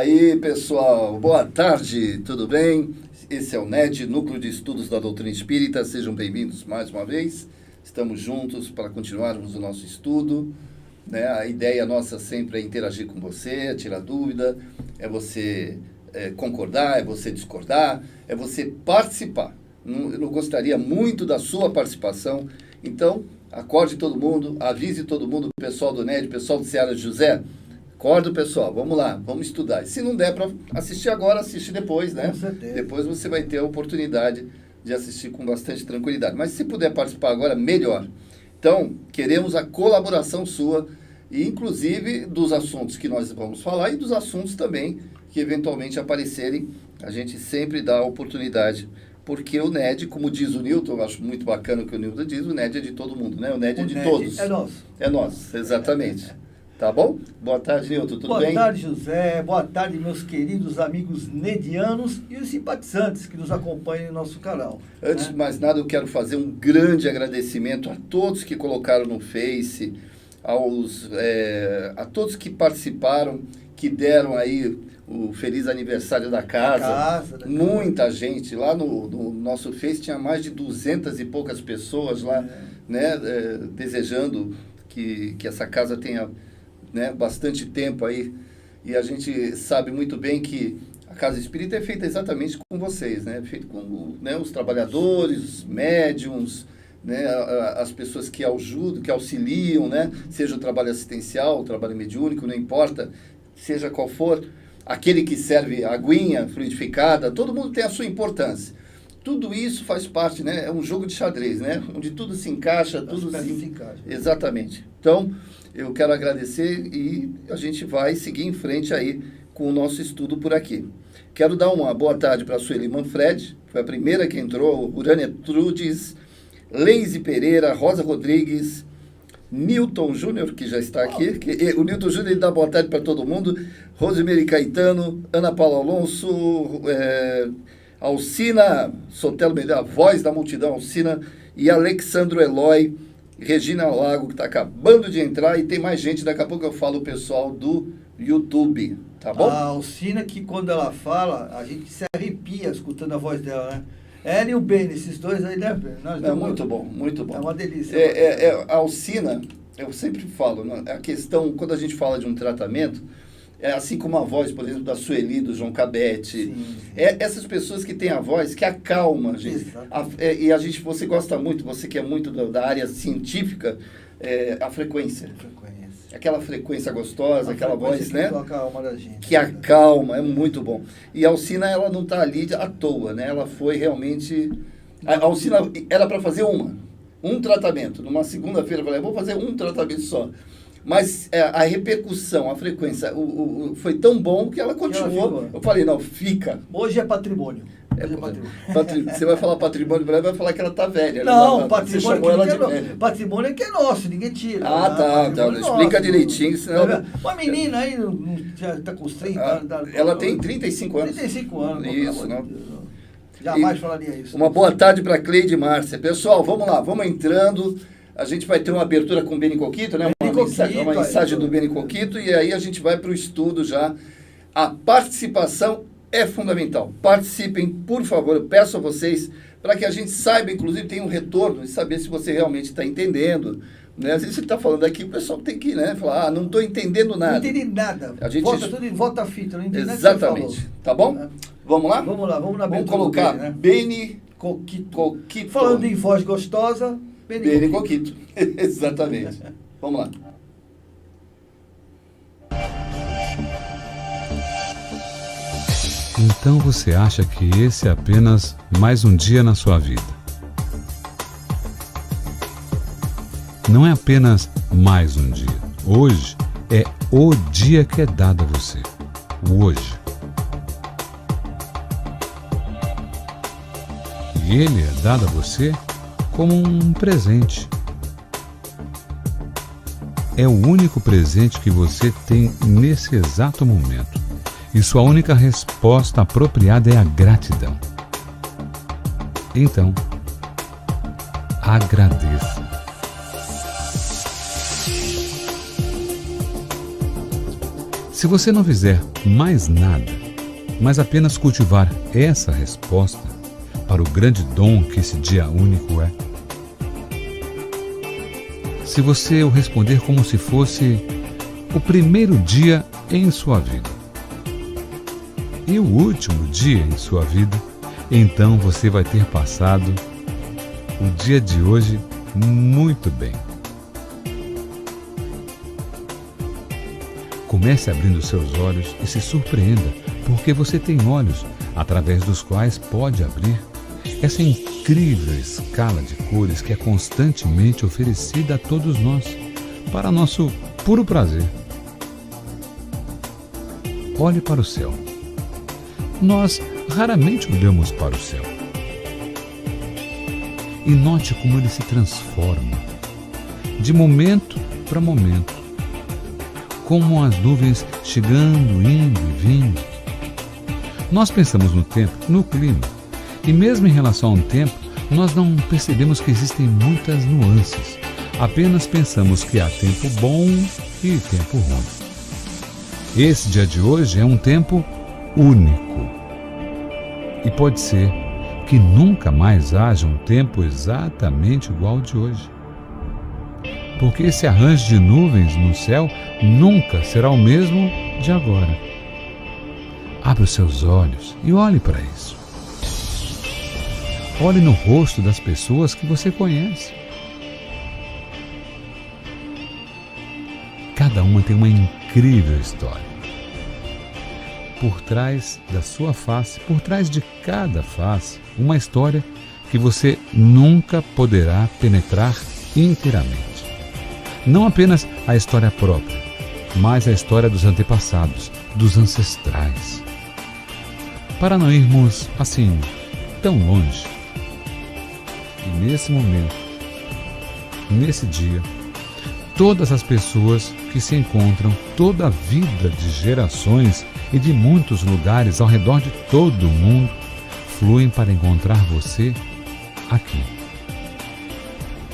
Aí, pessoal, boa tarde, tudo bem? Esse é o NED, Núcleo de Estudos da Doutrina Espírita. Sejam bem-vindos mais uma vez. Estamos juntos para continuarmos o nosso estudo, né? A ideia nossa sempre é interagir com você, é tirar dúvida, é você concordar, é você discordar, é você participar. Eu não gostaria muito da sua participação, então acorde todo mundo, avise todo mundo, o pessoal do NED, o pessoal do Seara José. Acorda, pessoal, vamos lá, vamos estudar. E se não der para assistir agora, assiste depois, né? Com certeza. Depois você vai ter a oportunidade de assistir com bastante tranquilidade. Mas se puder participar agora, melhor. Então, queremos a colaboração sua, e inclusive dos assuntos que nós vamos falar e dos assuntos também que eventualmente aparecerem. A gente sempre dá a oportunidade, porque o NED, como diz o Newton, eu acho muito bacana o que o Newton diz, o NED é de todo mundo, né? O NED é de todos. É nosso. É nosso, exatamente. Tá bom? Boa tarde, Newton, tudo bem? Boa tarde, José. Boa tarde, meus queridos amigos nedianos e os simpatizantes que nos acompanham em nosso canal. Antes de mais nada, eu quero fazer um grande agradecimento a todos que colocaram no Face, a todos que participaram, que deram aí o feliz aniversário da casa. Muita gente. Lá no nosso Face tinha mais de 200 e poucas pessoas lá, né, desejando que essa casa tenha, né, bastante tempo aí, e a gente sabe muito bem que a Casa Espírita é feita exatamente com vocês, né, feito com, né, os trabalhadores, os médiums, né, as pessoas que ajudam, que auxiliam, né, seja o trabalho assistencial, o trabalho mediúnico, não importa, seja qual for, aquele que serve a aguinha fluidificada, todo mundo tem a sua importância. Tudo isso faz parte, né, é um jogo de xadrez, né, onde tudo se encaixa, tudo se encaixa. Exatamente. Então, eu quero agradecer e a gente vai seguir em frente aí com o nosso estudo por aqui. Quero dar uma boa tarde para a Sueli Manfred, foi a primeira que entrou, Urânia Trudes, Leise Pereira, Rosa Rodrigues, Newton Júnior, que já está aqui. O Newton Júnior dá boa tarde para todo mundo, Rosemary Caetano, Ana Paula Alonso, Alcina Sotelo Medeiros, a voz da multidão, Alcina, e Alexandro Eloy, Regina Lago, que está acabando de entrar, e tem mais gente, daqui a pouco eu falo o pessoal do YouTube, tá bom? A Alcina, que quando ela fala, a gente se arrepia escutando a voz dela, né? Ela e o Ben, esses dois aí, né? Muito bom, muito bom. É uma delícia. A Alcina, eu sempre falo, né, a questão, quando a gente fala de um tratamento, é assim como a voz, por exemplo, da Sueli, do João Cabete. Sim. Essas pessoas que têm a voz que acalma a gente. Você gosta muito, você que é muito da área científica, a frequência. Aquela frequência gostosa, aquela voz, né? Que acalma, é muito bom. E a Alcina, ela não está ali à toa, né? Ela foi realmente... A Alcina era para fazer um tratamento. Numa segunda-feira, eu falei, vou fazer um tratamento só. Mas a repercussão, a frequência, foi tão bom que ela continuou. Eu falei, não, fica. Hoje é patrimônio. Você vai falar patrimônio para ela, vai falar que ela está velha. Não, patrimônio é que é nosso, ninguém tira. Tá. Explica direitinho. Senão... Uma menina aí, já está com os 30 anos. Ela tem 35 anos. 35 anos. Isso, não. Jamais falaria isso. Uma boa tarde para Cleide Márcia. Pessoal, vamos lá, vamos entrando. A gente vai ter uma abertura com o Beni Coquito, né? Uma mensagem do Beni Coquito, e aí a gente vai para o estudo já. A participação é fundamental. Participem, por favor, eu peço a vocês, para que a gente saiba, inclusive, tem um retorno, e saber se você realmente está entendendo. Né? Às vezes você está falando aqui, o pessoal tem que, né, falar, não estou entendendo nada. Não entendi nada. A gente... Volta tudo em volta a fita, não entendi nada. Exatamente. Tá bom? Vamos lá? Vamos lá, vamos na Vamos colocar Beni Coquito. Falando em voz gostosa, Beni Coquito. Exatamente. Vamos lá. Então você acha que esse é apenas mais um dia na sua vida? Não é apenas mais um dia. Hoje é o dia que é dado a você. O hoje. E ele é dado a você como um presente. É o único presente que você tem nesse exato momento. E sua única resposta apropriada é a gratidão. Então, agradeça. Se você não fizer mais nada, mas apenas cultivar essa resposta para o grande dom que esse dia único é, se você o responder como se fosse o primeiro dia em sua vida e o último dia em sua vida, então você vai ter passado o dia de hoje muito bem. Comece abrindo seus olhos e se surpreenda, porque você tem olhos através dos quais pode abrir essa incrível escala de cores que é constantemente oferecida a todos nós, para nosso puro prazer. Olhe para o céu. Nós raramente olhamos para o céu. E note como ele se transforma, de momento para momento, como as nuvens chegando, indo e vindo. Nós pensamos no tempo, no clima, e mesmo em relação ao tempo, nós não percebemos que existem muitas nuances. Apenas pensamos que há tempo bom e tempo ruim. Esse dia de hoje é um tempo único. E pode ser que nunca mais haja um tempo exatamente igual ao de hoje. Porque esse arranjo de nuvens no céu nunca será o mesmo de agora. Abra os seus olhos e olhe para isso. Olhe no rosto das pessoas que você conhece. Cada uma tem uma incrível história. Por trás da sua face, por trás de cada face, uma história que você nunca poderá penetrar inteiramente. Não apenas a história própria, mas a história dos antepassados, dos ancestrais. Para não irmos assim tão longe, e nesse momento, nesse dia, todas as pessoas que se encontram, toda a vida de gerações e de muitos lugares ao redor de todo o mundo, fluem para encontrar você aqui,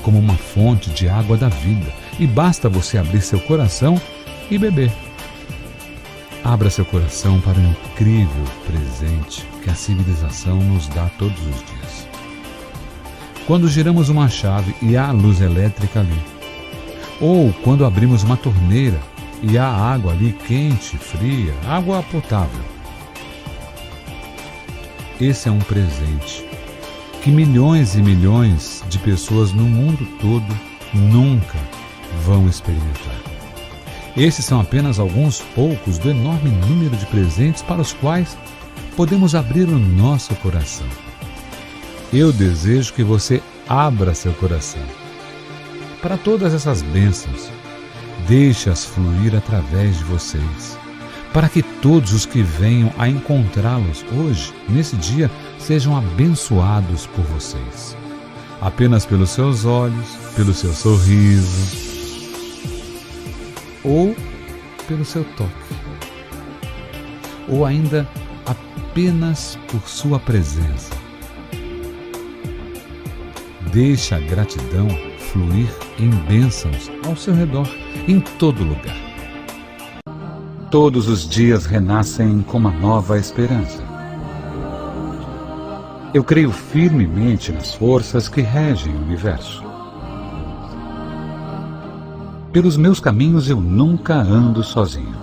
como uma fonte de água da vida, e basta você abrir seu coração e beber. Abra seu coração para o incrível presente que a civilização nos dá todos os dias. Quando giramos uma chave e há luz elétrica ali, ou quando abrimos uma torneira e há água ali quente, fria, água potável. Esse é um presente que milhões e milhões de pessoas no mundo todo nunca vão experimentar. Esses são apenas alguns poucos do enorme número de presentes para os quais podemos abrir o nosso coração. Eu desejo que você abra seu coração para todas essas bênçãos. Deixe-as fluir através de vocês, para que todos os que venham a encontrá-los hoje, nesse dia, sejam abençoados por vocês. Apenas pelos seus olhos, pelo seu sorriso, ou pelo seu toque, ou ainda apenas por sua presença. Deixe a gratidão fluir em bênçãos ao seu redor, em todo lugar. Todos os dias renascem com uma nova esperança. Eu creio firmemente nas forças que regem o universo. Pelos meus caminhos eu nunca ando sozinho.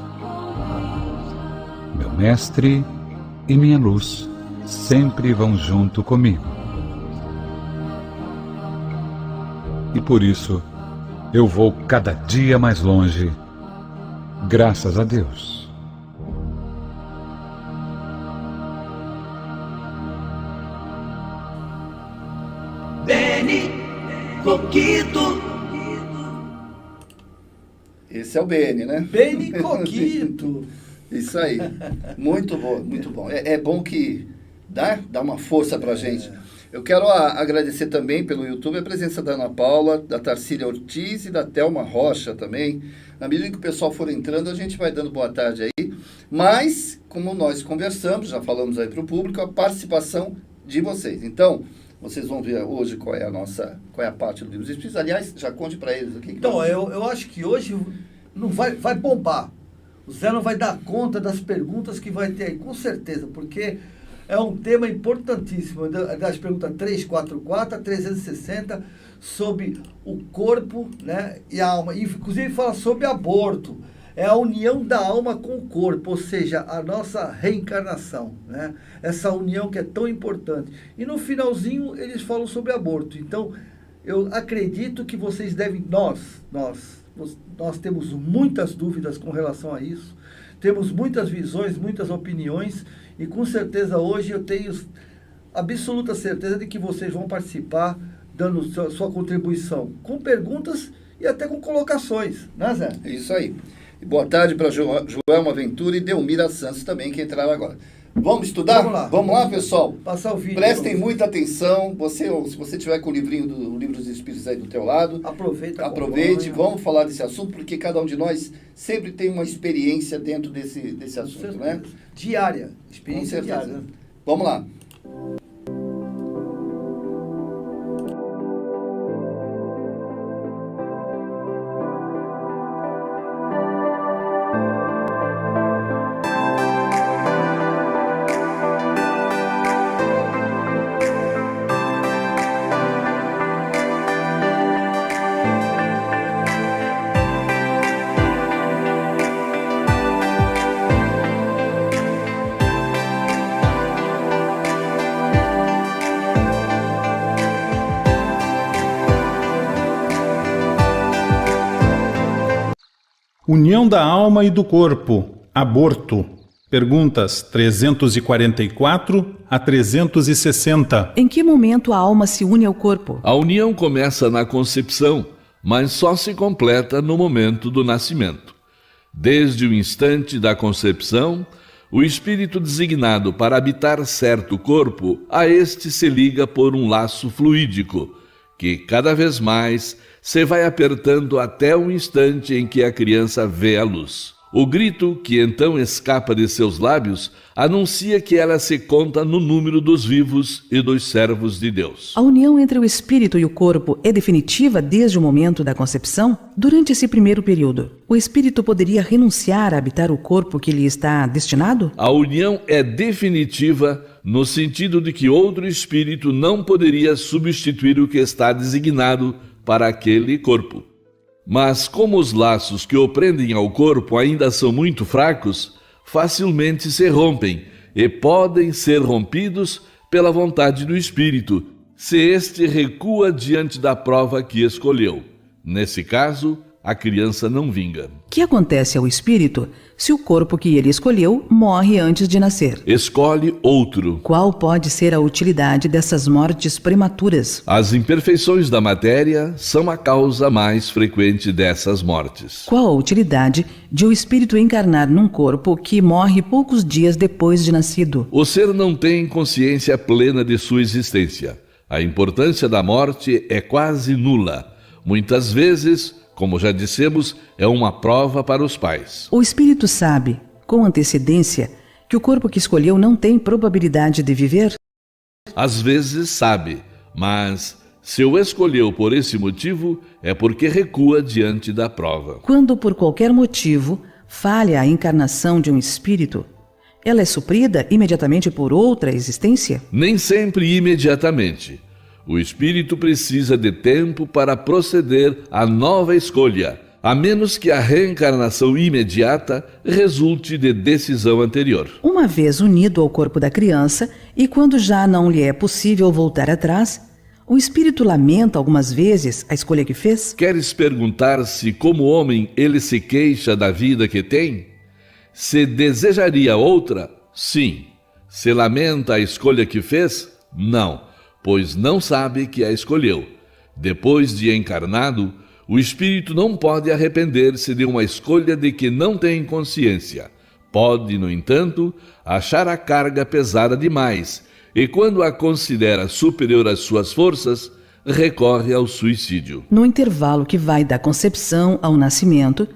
Meu mestre e minha luz sempre vão junto comigo. E por isso eu vou cada dia mais longe, graças a Deus. Beni Coquito. Esse é o Beni, né? Beni Coquito. Isso aí. Muito bom, muito bom. É bom que dá uma força pra gente. Eu quero agradecer também pelo YouTube a presença da Ana Paula, da Tarsília Ortiz e da Thelma Rocha também. Na medida que o pessoal for entrando, a gente vai dando boa tarde aí. Mas, como nós conversamos, já falamos aí para o público, a participação de vocês. Então, vocês vão ver hoje qual é a parte do Livro dos Espíritos. Aliás, já conte para eles aqui. Então, eu acho que hoje não vai bombar. O Zé não vai dar conta das perguntas que vai ter aí, com certeza, porque é um tema importantíssimo, das perguntas 344 a 360, sobre o corpo, né, e a alma. Inclusive fala sobre aborto. É a união da alma com o corpo, ou seja, a nossa reencarnação, né? Essa união que é tão importante. E no finalzinho eles falam sobre aborto. Então, eu acredito que vocês devem, nós temos muitas dúvidas com relação a isso, temos muitas visões, muitas opiniões, e com certeza hoje eu tenho absoluta certeza de que vocês vão participar, dando sua contribuição com perguntas e até com colocações, né, Zé? É isso aí. E boa tarde para Joelma Ventura e Delmira Santos também, que entraram agora. Vamos estudar? Vamos lá, pessoal. Passar o vídeo. Prestem muita atenção. Se você tiver com o livrinho do Livro dos Espíritos aí do teu lado, aproveite, vamos falar desse assunto, porque cada um de nós sempre tem uma experiência dentro desse assunto, né? Diária. Experiência diária. Vamos lá. União da alma e do corpo. Aborto. Perguntas 344 a 360. Em que momento a alma se une ao corpo? A união começa na concepção, mas só se completa no momento do nascimento. Desde o instante da concepção, o espírito designado para habitar certo corpo, a este se liga por um laço fluídico, que cada vez mais se vai apertando até o instante em que a criança vê a luz. O grito que então escapa de seus lábios anuncia que ela se conta no número dos vivos e dos servos de Deus. A união entre o espírito e o corpo é definitiva desde o momento da concepção? Durante esse primeiro período, o espírito poderia renunciar a habitar o corpo que lhe está destinado? A união é definitiva no sentido de que outro espírito não poderia substituir o que está designado para aquele corpo. Mas como os laços que o prendem ao corpo ainda são muito fracos, facilmente se rompem e podem ser rompidos pela vontade do espírito, se este recua diante da prova que escolheu. Nesse caso, a criança não vinga. O que acontece ao espírito se o corpo que ele escolheu morre antes de nascer? Escolhe outro. Qual pode ser a utilidade dessas mortes prematuras? As imperfeições da matéria são a causa mais frequente dessas mortes. Qual a utilidade de o espírito encarnar num corpo que morre poucos dias depois de nascido? O ser não tem consciência plena de sua existência. A importância da morte é quase nula. Muitas vezes, como já dissemos, é uma prova para os pais. O espírito sabe, com antecedência, que o corpo que escolheu não tem probabilidade de viver? Às vezes sabe, mas se o escolheu por esse motivo, é porque recua diante da prova. Quando, por qualquer motivo, falha a encarnação de um espírito, ela é suprida imediatamente por outra existência? Nem sempre imediatamente. O espírito precisa de tempo para proceder à nova escolha, a menos que a reencarnação imediata resulte de decisão anterior. Uma vez unido ao corpo da criança, e quando já não lhe é possível voltar atrás, o espírito lamenta algumas vezes a escolha que fez? Queres perguntar se, como homem, ele se queixa da vida que tem? Se desejaria outra? Sim. Se lamenta a escolha que fez? Não, pois não sabe que a escolheu. Depois de encarnado, o espírito não pode arrepender-se de uma escolha de que não tem consciência. Pode, no entanto, achar a carga pesada demais e, quando a considera superior às suas forças, recorre ao suicídio. No intervalo que vai da concepção ao nascimento,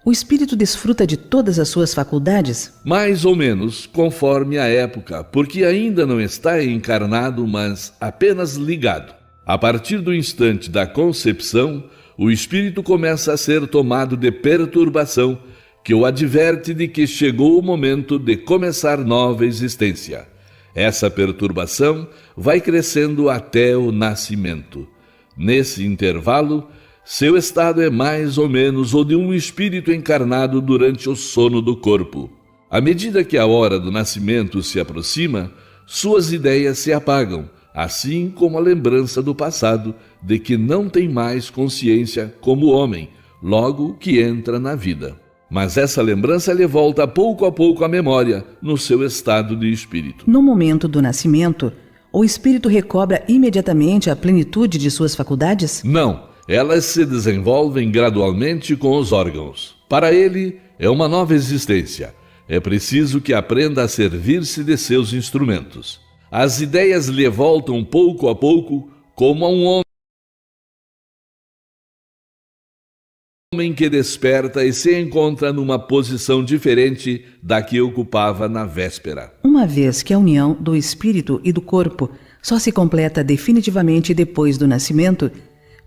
o espírito desfruta de todas as suas faculdades? Mais ou menos, conforme a época, porque ainda não está encarnado, mas apenas ligado. A partir do instante da concepção, o espírito começa a ser tomado de perturbação, que o adverte de que chegou o momento de começar nova existência. Essa perturbação vai crescendo até o nascimento. Nesse intervalo, seu estado é mais ou menos o de um espírito encarnado durante o sono do corpo. À medida que a hora do nascimento se aproxima, suas ideias se apagam, assim como a lembrança do passado de que não tem mais consciência como homem, logo que entra na vida. Mas essa lembrança lhe volta pouco a pouco à memória, no seu estado de espírito. No momento do nascimento, o espírito recobra imediatamente a plenitude de suas faculdades? Não, elas se desenvolvem gradualmente com os órgãos. Para ele, é uma nova existência. É preciso que aprenda a servir-se de seus instrumentos. As ideias lhe voltam pouco a pouco, como a um homem que desperta e se encontra numa posição diferente da que ocupava na véspera. Uma vez que a união do espírito e do corpo só se completa definitivamente depois do nascimento,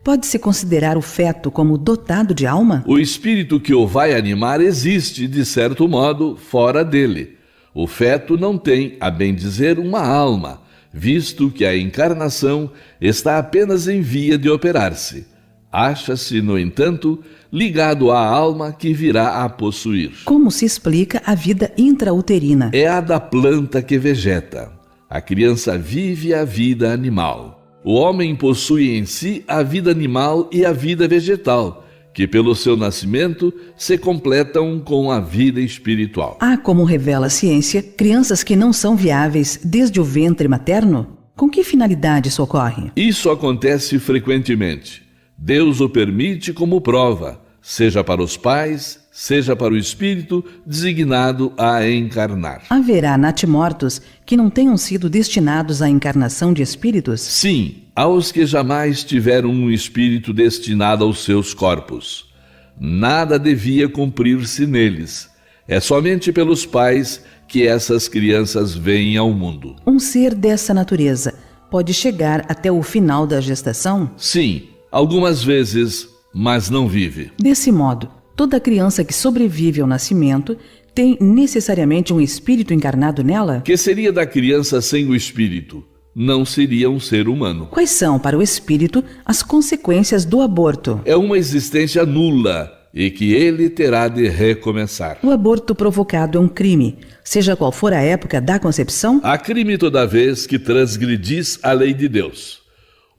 pode-se considerar o feto como dotado de alma? O espírito que o vai animar existe, de certo modo, fora dele. O feto não tem, a bem dizer, uma alma, visto que a encarnação está apenas em via de operar-se. Acha-se, no entanto, ligado à alma que virá a possuir. Como se explica a vida intrauterina? É a da planta que vegeta. A criança vive a vida animal. O homem possui em si a vida animal e a vida vegetal, que pelo seu nascimento se completam com a vida espiritual. Há, como revela a ciência, crianças que não são viáveis desde o ventre materno? Com que finalidade isso ocorre? Isso acontece frequentemente. Deus o permite como prova, seja para os pais, seja para o espírito designado a encarnar. Haverá natimortos que não tenham sido destinados à encarnação de espíritos? Sim, aos que jamais tiveram um espírito destinado aos seus corpos. Nada devia cumprir-se neles. É somente pelos pais que essas crianças vêm ao mundo. Um ser dessa natureza pode chegar até o final da gestação? Sim, algumas vezes, mas não vive. Desse modo, toda criança que sobrevive ao nascimento tem necessariamente um espírito encarnado nela? Que seria da criança sem o espírito? Não seria um ser humano. Quais são, para o espírito, as consequências do aborto? É uma existência nula e que ele terá de recomeçar. O aborto provocado é um crime, seja qual for a época da concepção? Há crime toda vez que transgredis a lei de Deus.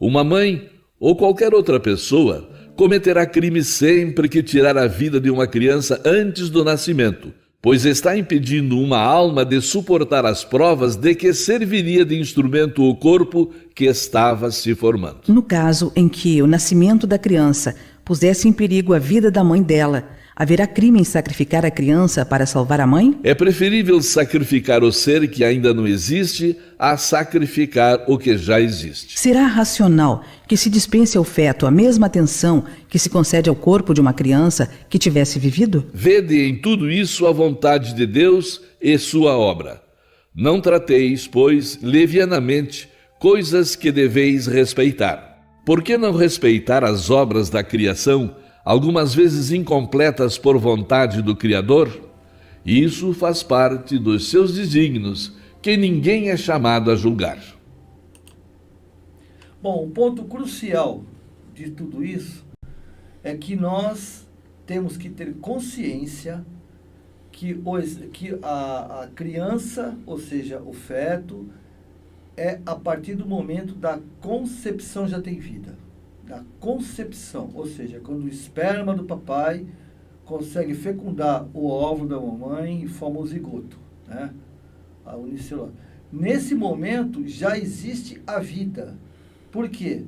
Uma mãe ou qualquer outra pessoa cometerá crime sempre que tirar a vida de uma criança antes do nascimento, pois está impedindo uma alma de suportar as provas de que serviria de instrumento o corpo que estava se formando. No caso em que o nascimento da criança pusesse em perigo a vida da mãe dela, haverá crime em sacrificar a criança para salvar a mãe? É preferível sacrificar o ser que ainda não existe a sacrificar o que já existe. Será racional que se dispense ao feto a mesma atenção que se concede ao corpo de uma criança que tivesse vivido? Vede em tudo isso a vontade de Deus e sua obra. Não trateis, pois, levianamente coisas que deveis respeitar. Por que não respeitar as obras da criação, algumas vezes incompletas por vontade do Criador? Isso faz parte dos seus desígnios, que ninguém é chamado a julgar. Bom, o ponto crucial de tudo isso é que nós temos que ter consciência que a criança, ou seja, o feto, é a partir do momento da concepção já tem vida. Da concepção, ou seja, quando o esperma do papai consegue fecundar o óvulo da mamãe e forma o zigoto, né? A unicelular. Nesse momento já existe a vida. Por quê?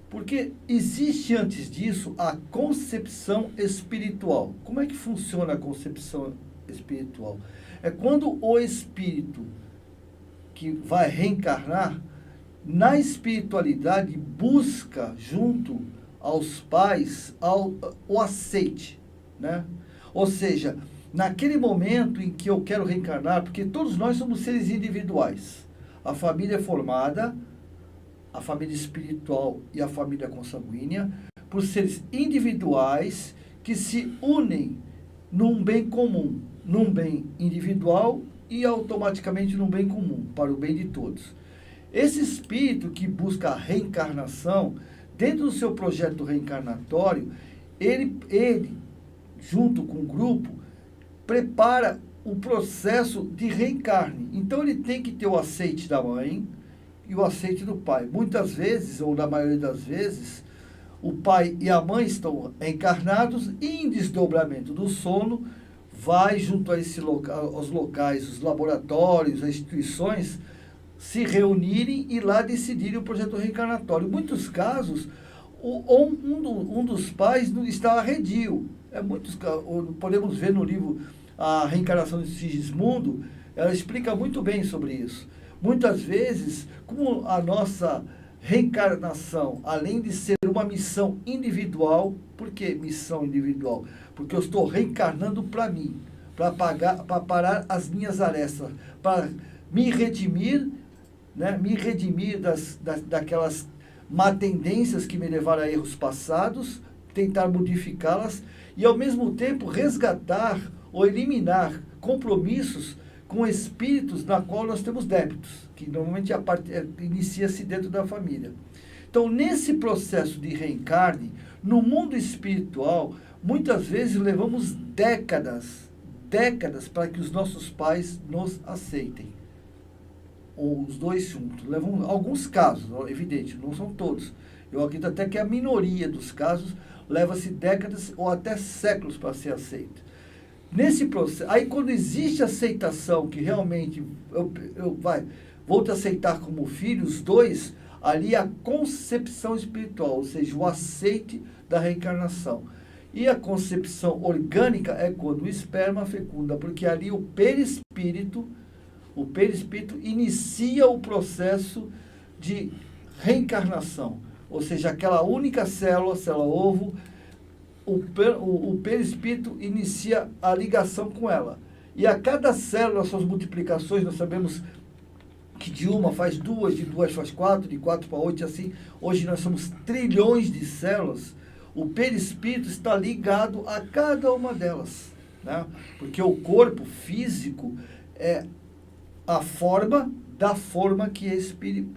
Porque existe antes disso a concepção espiritual. Como é que funciona a concepção espiritual? É quando o espírito que vai reencarnar, na espiritualidade, busca junto aos pais o aceite, né? Ou seja, naquele momento em que eu quero reencarnar, porque todos nós somos seres individuais. A família é formada, a família espiritual e a família consanguínea, por seres individuais que se unem num bem comum, num bem individual e automaticamente num bem comum, para o bem de todos. Esse espírito que busca a reencarnação, dentro do seu projeto reencarnatório, ele junto com o grupo, prepara o processo de reencarne. Então ele tem que ter o aceite da mãe e o aceite do pai. Muitas vezes, ou na maioria das vezes, o pai e a mãe estão encarnados e em desdobramento do sono, vai junto a aos locais, os laboratórios, as instituições, se reunirem e lá decidirem o projeto reencarnatório. Em muitos casos, um dos pais está arredio. Podemos ver no livro A Reencarnação de Sigismundo, ela explica muito bem sobre isso. Muitas vezes, como a nossa reencarnação, além de ser uma missão individual, por que missão individual? Porque eu estou reencarnando para mim, para parar as minhas arestas, para me redimir, né? Me redimir daquelas má tendências que me levaram a erros passados, tentar modificá-las e, ao mesmo tempo, resgatar ou eliminar compromissos com espíritos na qual nós temos débitos, que normalmente inicia-se dentro da família. Então, nesse processo de reencarne, no mundo espiritual, muitas vezes levamos décadas para que os nossos pais nos aceitem. Ou os dois juntos. Levam alguns casos, evidente, não são todos. Eu acredito até que a minoria dos casos leva-se décadas ou até séculos para ser aceito. Nesse processo, aí quando existe aceitação, que realmente vou te aceitar como filho, os dois, ali a concepção espiritual, ou seja, o aceite da reencarnação. E a concepção orgânica é quando o esperma fecunda, porque ali o perispírito inicia o processo de reencarnação, ou seja, aquela única célula ovo, o perispírito inicia a ligação com ela. E a cada célula, suas multiplicações, nós sabemos que de uma faz duas, de duas faz quatro, de 4 para 8, assim. Hoje nós somos trilhões de células. O perispírito está ligado a cada uma delas, né? Porque o corpo físico é a forma da forma que é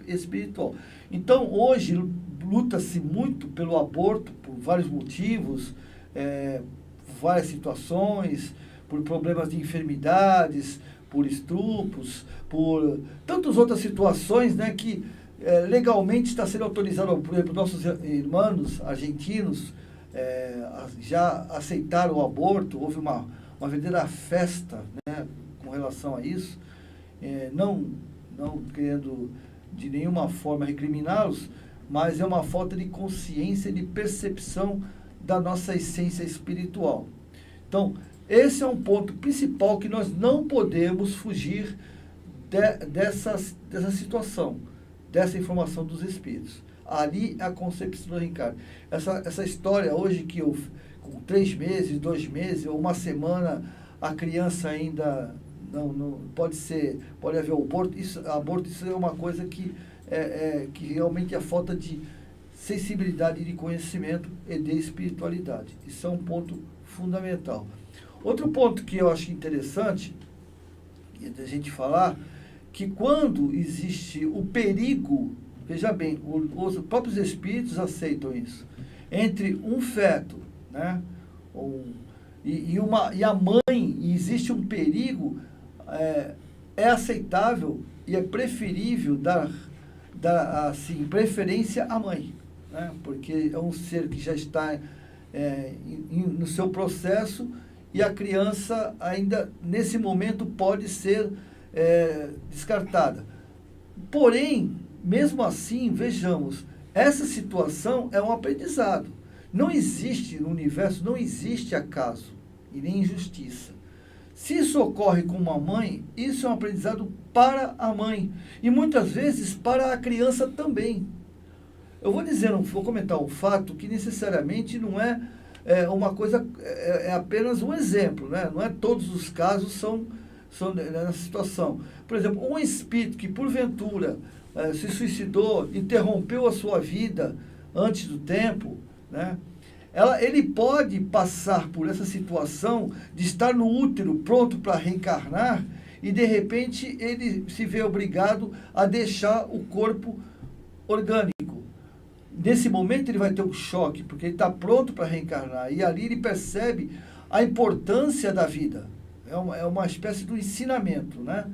espiritual. Então, hoje, luta-se muito pelo aborto, por vários motivos, várias situações, por problemas de enfermidades, por estupros, por tantas outras situações, né, que legalmente está sendo autorizado. Por exemplo, nossos irmãos argentinos já aceitaram o aborto, houve uma verdadeira festa, né, com relação a isso, não querendo de nenhuma forma recriminá-los, mas é uma falta de consciência, de percepção da nossa essência espiritual. Então, esse é um ponto principal que nós não podemos fugir dessa situação, dessa informação dos espíritos. Ali é a concepção do reencarne. Essa história hoje que eu, com 3 meses, 2 meses, ou uma semana, a criança ainda não pode haver aborto. Isso é uma coisa que realmente é falta de sensibilidade, de conhecimento e de espiritualidade. Isso é um ponto fundamental. Outro ponto que eu acho interessante da gente falar, que quando existe o perigo, veja bem, os próprios espíritos aceitam isso, entre um feto, né, e a mãe, e existe um perigo, é aceitável e é preferível dar assim, preferência à mãe, né, porque é um ser que já está no seu processo, e a criança ainda, nesse momento, pode ser descartada. Porém, mesmo assim, vejamos, essa situação é um aprendizado. Não existe no universo, não existe acaso e nem injustiça. Se isso ocorre com uma mãe, isso é um aprendizado para a mãe e muitas vezes para a criança também. Eu vou comentar um fato que necessariamente não é uma coisa, é apenas um exemplo, né? Não é todos os casos são nessa situação. Por exemplo, um espírito que porventura se suicidou, interrompeu a sua vida antes do tempo, né? ele pode passar por essa situação de estar no útero pronto para reencarnar e de repente ele se vê obrigado a deixar o corpo orgânico. Nesse momento ele vai ter um choque, porque ele está pronto para reencarnar e ali ele percebe a importância da vida. É uma espécie de ensinamento, né?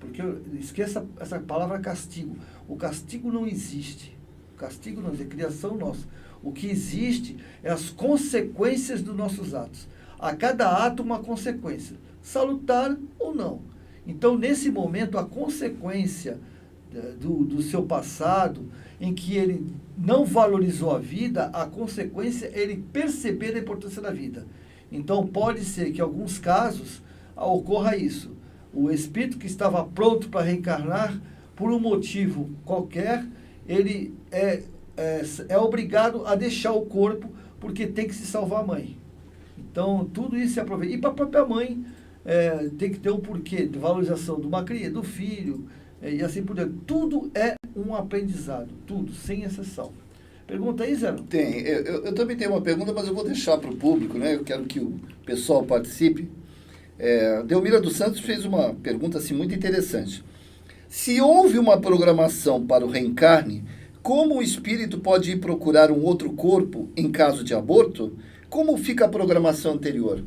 Porque esqueça essa palavra castigo. O castigo não existe. O castigo não existe, é criação nossa. O que existe é as consequências dos nossos atos. A cada ato uma consequência, salutar ou não. Então, nesse momento, a consequência do seu passado, em que ele não valorizou a vida, a consequência é ele perceber a importância da vida. Então, pode ser que em alguns casos ocorra isso. O espírito que estava pronto para reencarnar, por um motivo qualquer, ele é obrigado a deixar o corpo porque tem que se salvar a mãe. Então, tudo isso se aproveita. E para a própria mãe, tem que ter um porquê de valorização de uma criança, do filho, e assim por diante. Tudo é um aprendizado, tudo, sem exceção. Pergunta aí, Zé? Tem. Eu também tenho uma pergunta, mas eu vou deixar para o público, né? Eu quero que o pessoal participe. Delmira dos Santos fez uma pergunta assim, muito interessante. Se houve uma programação para o reencarne, como o espírito pode ir procurar um outro corpo em caso de aborto? Como fica a programação anterior?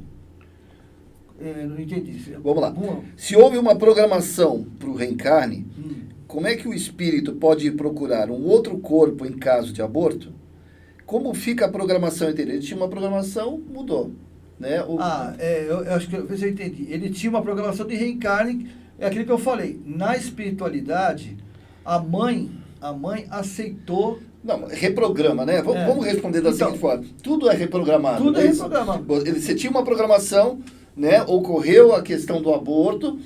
Não entendi. Vamos lá. Se houve uma programação para o reencarne, como é que o espírito pode ir procurar um outro corpo em caso de aborto? Como fica a programação anterior? Ele tinha uma programação, mudou. Né? Eu acho que eu entendi. Ele tinha uma programação de reencarne, é aquilo que eu falei. Na espiritualidade, a mãe aceitou... Não, reprograma, né? Vamos responder da seguinte forma. Tudo é reprogramado. Tudo é reprogramado. Você tinha uma programação, né? Ocorreu a questão do aborto,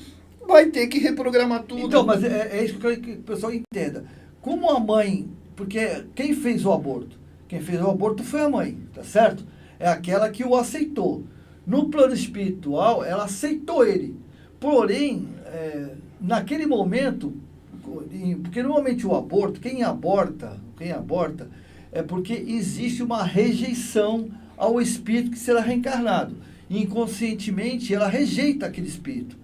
vai ter que reprogramar tudo. Então, mas é isso que eu quero que o pessoal entenda. Como a mãe... Porque quem fez o aborto? Quem fez o aborto foi a mãe, tá certo? É aquela que o aceitou. No plano espiritual, ela aceitou ele. Porém, naquele momento, porque normalmente o aborto, quem aborta é porque existe uma rejeição ao espírito que será reencarnado. Inconscientemente, ela rejeita aquele espírito.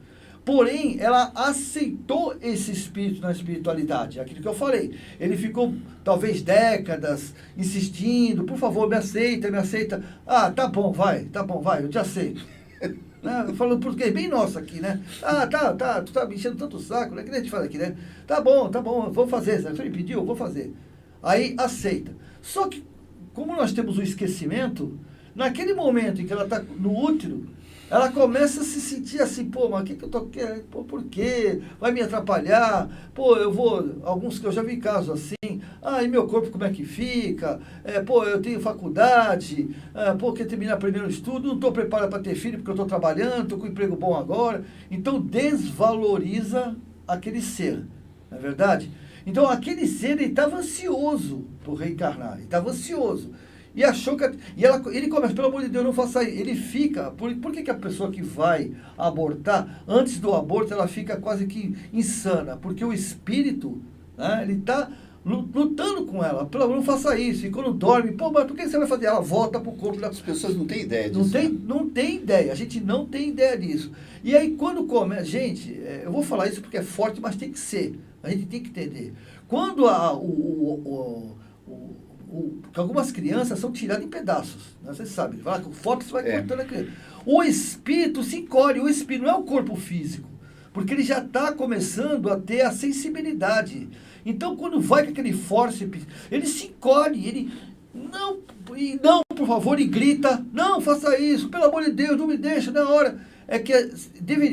Porém, ela aceitou esse espírito na espiritualidade. Aquilo que eu falei. Ele ficou, talvez, décadas insistindo. Por favor, me aceita. Ah, tá bom, vai, eu te aceito. Né? Falando português bem nosso aqui, né? Tu tá me enchendo tanto o saco, né? Que nem a gente fala aqui, né? Tá bom, vou fazer. Você me pediu, eu vou fazer. Aí, aceita. Só que, como nós temos o esquecimento, naquele momento em que ela está no útero, ela começa a se sentir assim, mas o que eu tô querendo? Por quê? Vai me atrapalhar? Alguns que eu já vi casos assim, e meu corpo como é que fica? Eu tenho faculdade, que terminar primeiro estudo, não estou preparado para ter filho porque eu estou trabalhando, estou com um emprego bom agora. Então, desvaloriza aquele ser, não é verdade? Então, aquele ser, ele estava ansioso por reencarnar, ele estava ansioso. E achou que... ele começa, pelo amor de Deus, não faça isso. Ele fica... Por que a pessoa que vai abortar, antes do aborto, ela fica quase que insana? Porque o espírito, né, ele está lutando com ela. Pelo amor, não faça isso. E quando dorme, mas por que você vai fazer? Ela volta para o corpo. As pessoas não têm ideia disso. Não tem ideia. A gente não tem ideia disso. E aí, quando começa... Gente, eu vou falar isso porque é forte, mas tem que ser. A gente tem que entender. Quando porque algumas crianças são tiradas em pedaços, né? Você sabe, com foto você vai cortando a criança. O espírito se encolhe, o espírito não é o corpo físico, porque ele já está começando a ter a sensibilidade. Então, quando vai com aquele fórceps, ele se encolhe, ele não, por favor, e grita, não faça isso, pelo amor de Deus, não me deixa na hora.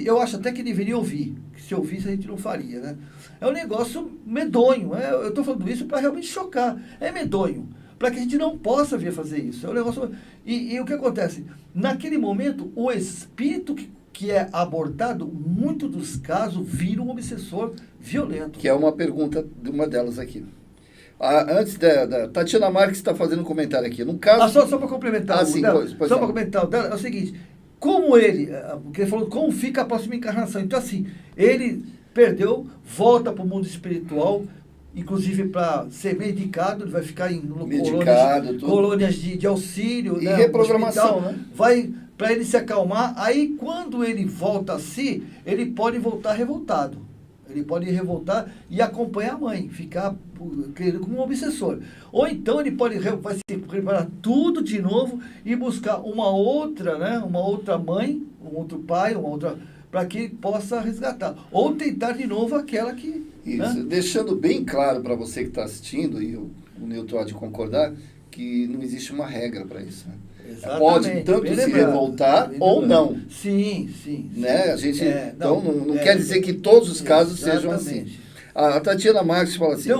Eu acho até que deveria ouvir, que se ouvisse a gente não faria, né? É um negócio medonho. Eu estou falando isso para realmente chocar. É medonho. Para que a gente não possa vir fazer isso. É um negócio... E o que acontece? Naquele momento, o espírito que é abortado, muito dos casos, vira um obsessor violento. Que é uma pergunta de uma delas aqui. Antes da Tatiana Marques está fazendo um comentário aqui. No caso... Só para complementar. Sim, só para comentar. É o seguinte. Como porque ele falou, como fica a próxima encarnação? Então, assim, ele... perdeu, volta para o mundo espiritual, inclusive para ser medicado, ele vai ficar em colônias de auxílio. E né, reprogramação, hospital, né? Vai para ele se acalmar, aí quando ele volta a si, ele pode voltar revoltado. Ele pode revoltar e acompanhar a mãe, ficar como um obsessor. Ou então ele vai se preparar tudo de novo e buscar uma outra mãe, um outro pai, para que ele possa resgatar. Ou tentar de novo aquela que... Isso, né? deixando bem claro para você que está assistindo, e o Newton há de concordar, que não existe uma regra para isso. Né? Pode tanto se revoltar ou não. Sim. Né? A gente, não quer dizer que todos os casos sejam assim. A Tatiana Marques fala assim...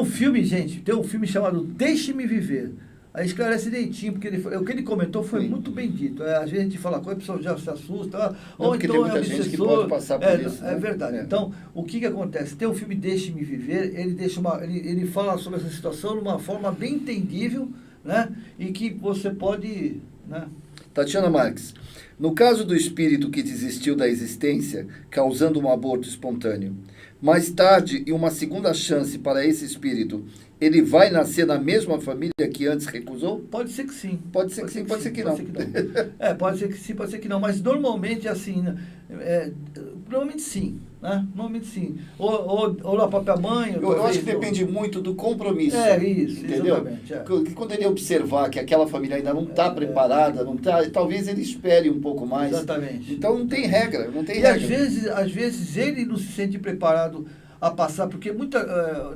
Tem um filme chamado Deixe-me Viver. Aí esclarece direitinho, porque o que ele comentou foi muito bem dito. Às vezes a gente fala coisa, a pessoa já se assusta. Ou então tem muita gente que pode passar por isso. É verdade. Então, o que acontece? Tem o filme Deixe-me Viver, ele fala sobre essa situação de uma forma bem entendível, né? E que você pode... Né? Tatiana Marques, no caso do espírito que desistiu da existência, causando um aborto espontâneo, mais tarde e uma segunda chance para esse espírito, ele vai nascer na mesma família que antes recusou? Pode ser que sim. Pode ser que sim, pode ser que não. Pode ser que sim, pode ser que não. Mas normalmente assim, normalmente sim. Né? Normalmente sim. Ou na própria mãe. Eu acho que depende muito do compromisso. Isso, entendeu? Exatamente. Quando ele observar que aquela família ainda não está preparada, não tá, talvez ele espere um pouco mais. Exatamente. Então não tem regra, não tem regra. Às vezes ele não se sente preparado a passar, porque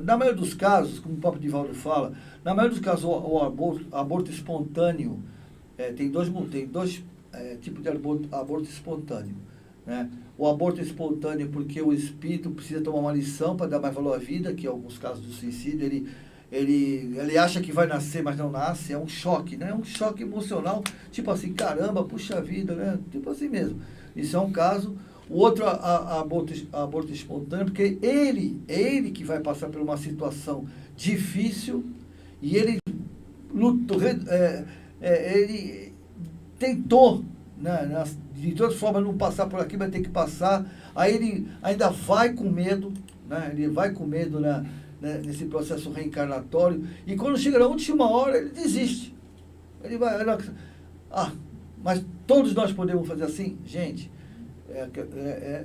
na maioria dos casos, como o próprio Divaldo fala, na maioria dos casos o aborto espontâneo, tem dois tipos de aborto espontâneo. Né? O aborto espontâneo porque o espírito precisa tomar uma lição para dar mais valor à vida, que em alguns casos do suicídio ele acha que vai nascer, mas não nasce, é um choque, né? É um choque emocional, tipo assim, caramba, puxa vida, né? Tipo assim mesmo. Isso é um caso. O outro aborto espontâneo, porque é ele que vai passar por uma situação difícil e ele lutou, ele tentou, né, de todas formas não passar por aqui, vai ter que passar, aí ele ainda vai com medo, né, ele vai com medo nesse processo reencarnatório, e quando chega na última hora ele desiste. Ele vai, mas todos nós podemos fazer assim? Gente,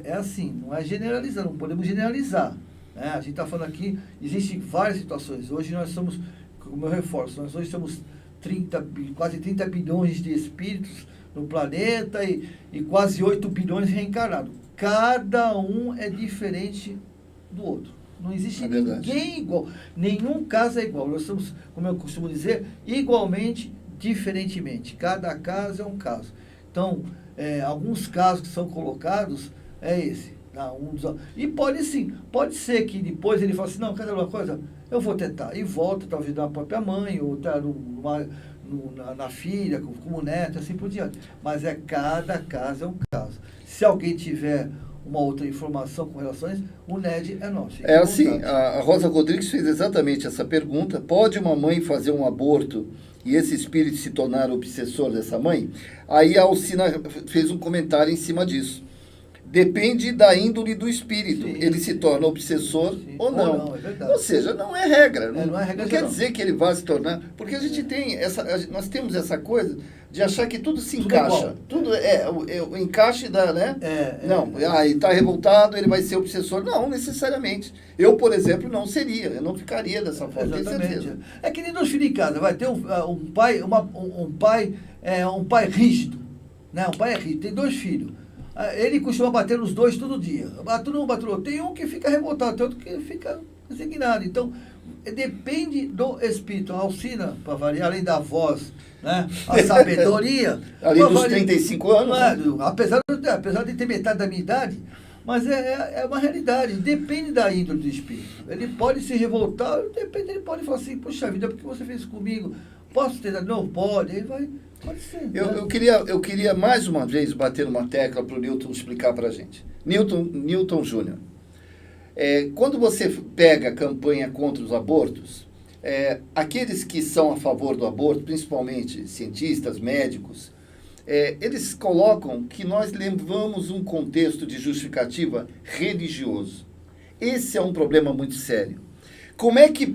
é assim, não é generalizar, não podemos generalizar. Né? A gente está falando aqui, existem várias situações. Hoje nós somos, como eu reforço, nós hoje somos quase 30 bilhões de espíritos no planeta e quase 8 bilhões reencarnados. Cada um é diferente do outro. Não existe ninguém igual. Nenhum caso é igual. Nós somos, como eu costumo dizer, igualmente, diferentemente. Cada caso é um caso. Então, alguns casos que são colocados esse. E pode ser que depois ele fale assim, não, quer dizer uma coisa? Eu vou tentar. E volta, talvez, na própria mãe, ou na filha, como neto, assim por diante. Mas cada caso é um caso. Se alguém tiver uma outra informação com relação a isso, o NED é nosso. É assim, a Rosa Rodrigues fez exatamente essa pergunta. Pode uma mãe fazer um aborto e esse espírito se tornar obsessor dessa mãe? Aí a Alcina fez um comentário em cima disso. Depende da índole do espírito. Sim, ele se torna obsessor ou não. Ou seja, não é regra. Não quer dizer que ele vá se tornar... Porque a gente tem nós temos essa coisa de achar que tudo se encaixa. Tudo o encaixe da... Né? Ele está revoltado, ele vai ser obsessor. Não, necessariamente. Eu, por exemplo, não seria. Eu não ficaria dessa forma. Exatamente. É que nem dois filhos em casa. Vai ter um pai rígido. Né? Um pai é rígido. Tem 2 filhos. Ele costuma bater nos 2 todo dia. Bateu. Tem um que fica revoltado, tem outro que fica resignado. Então, depende do espírito. A Alcina, para variar, além da voz, né? A sabedoria. Ali dos 35 anos. Apesar de ter metade da minha idade, mas é uma realidade. Depende da índole do espírito. Ele pode se revoltar, ele pode falar assim, poxa vida, por que você fez isso comigo? Posso tentar? Não pode. Ele vai... Pode ser. Eu queria mais uma vez bater uma tecla para o Newton explicar para a gente. Newton Júnior. Quando você pega a campanha contra os abortos, aqueles que são a favor do aborto, principalmente cientistas, médicos, eles colocam que nós levamos um contexto de justificativa religioso. Esse é um problema muito sério. como é que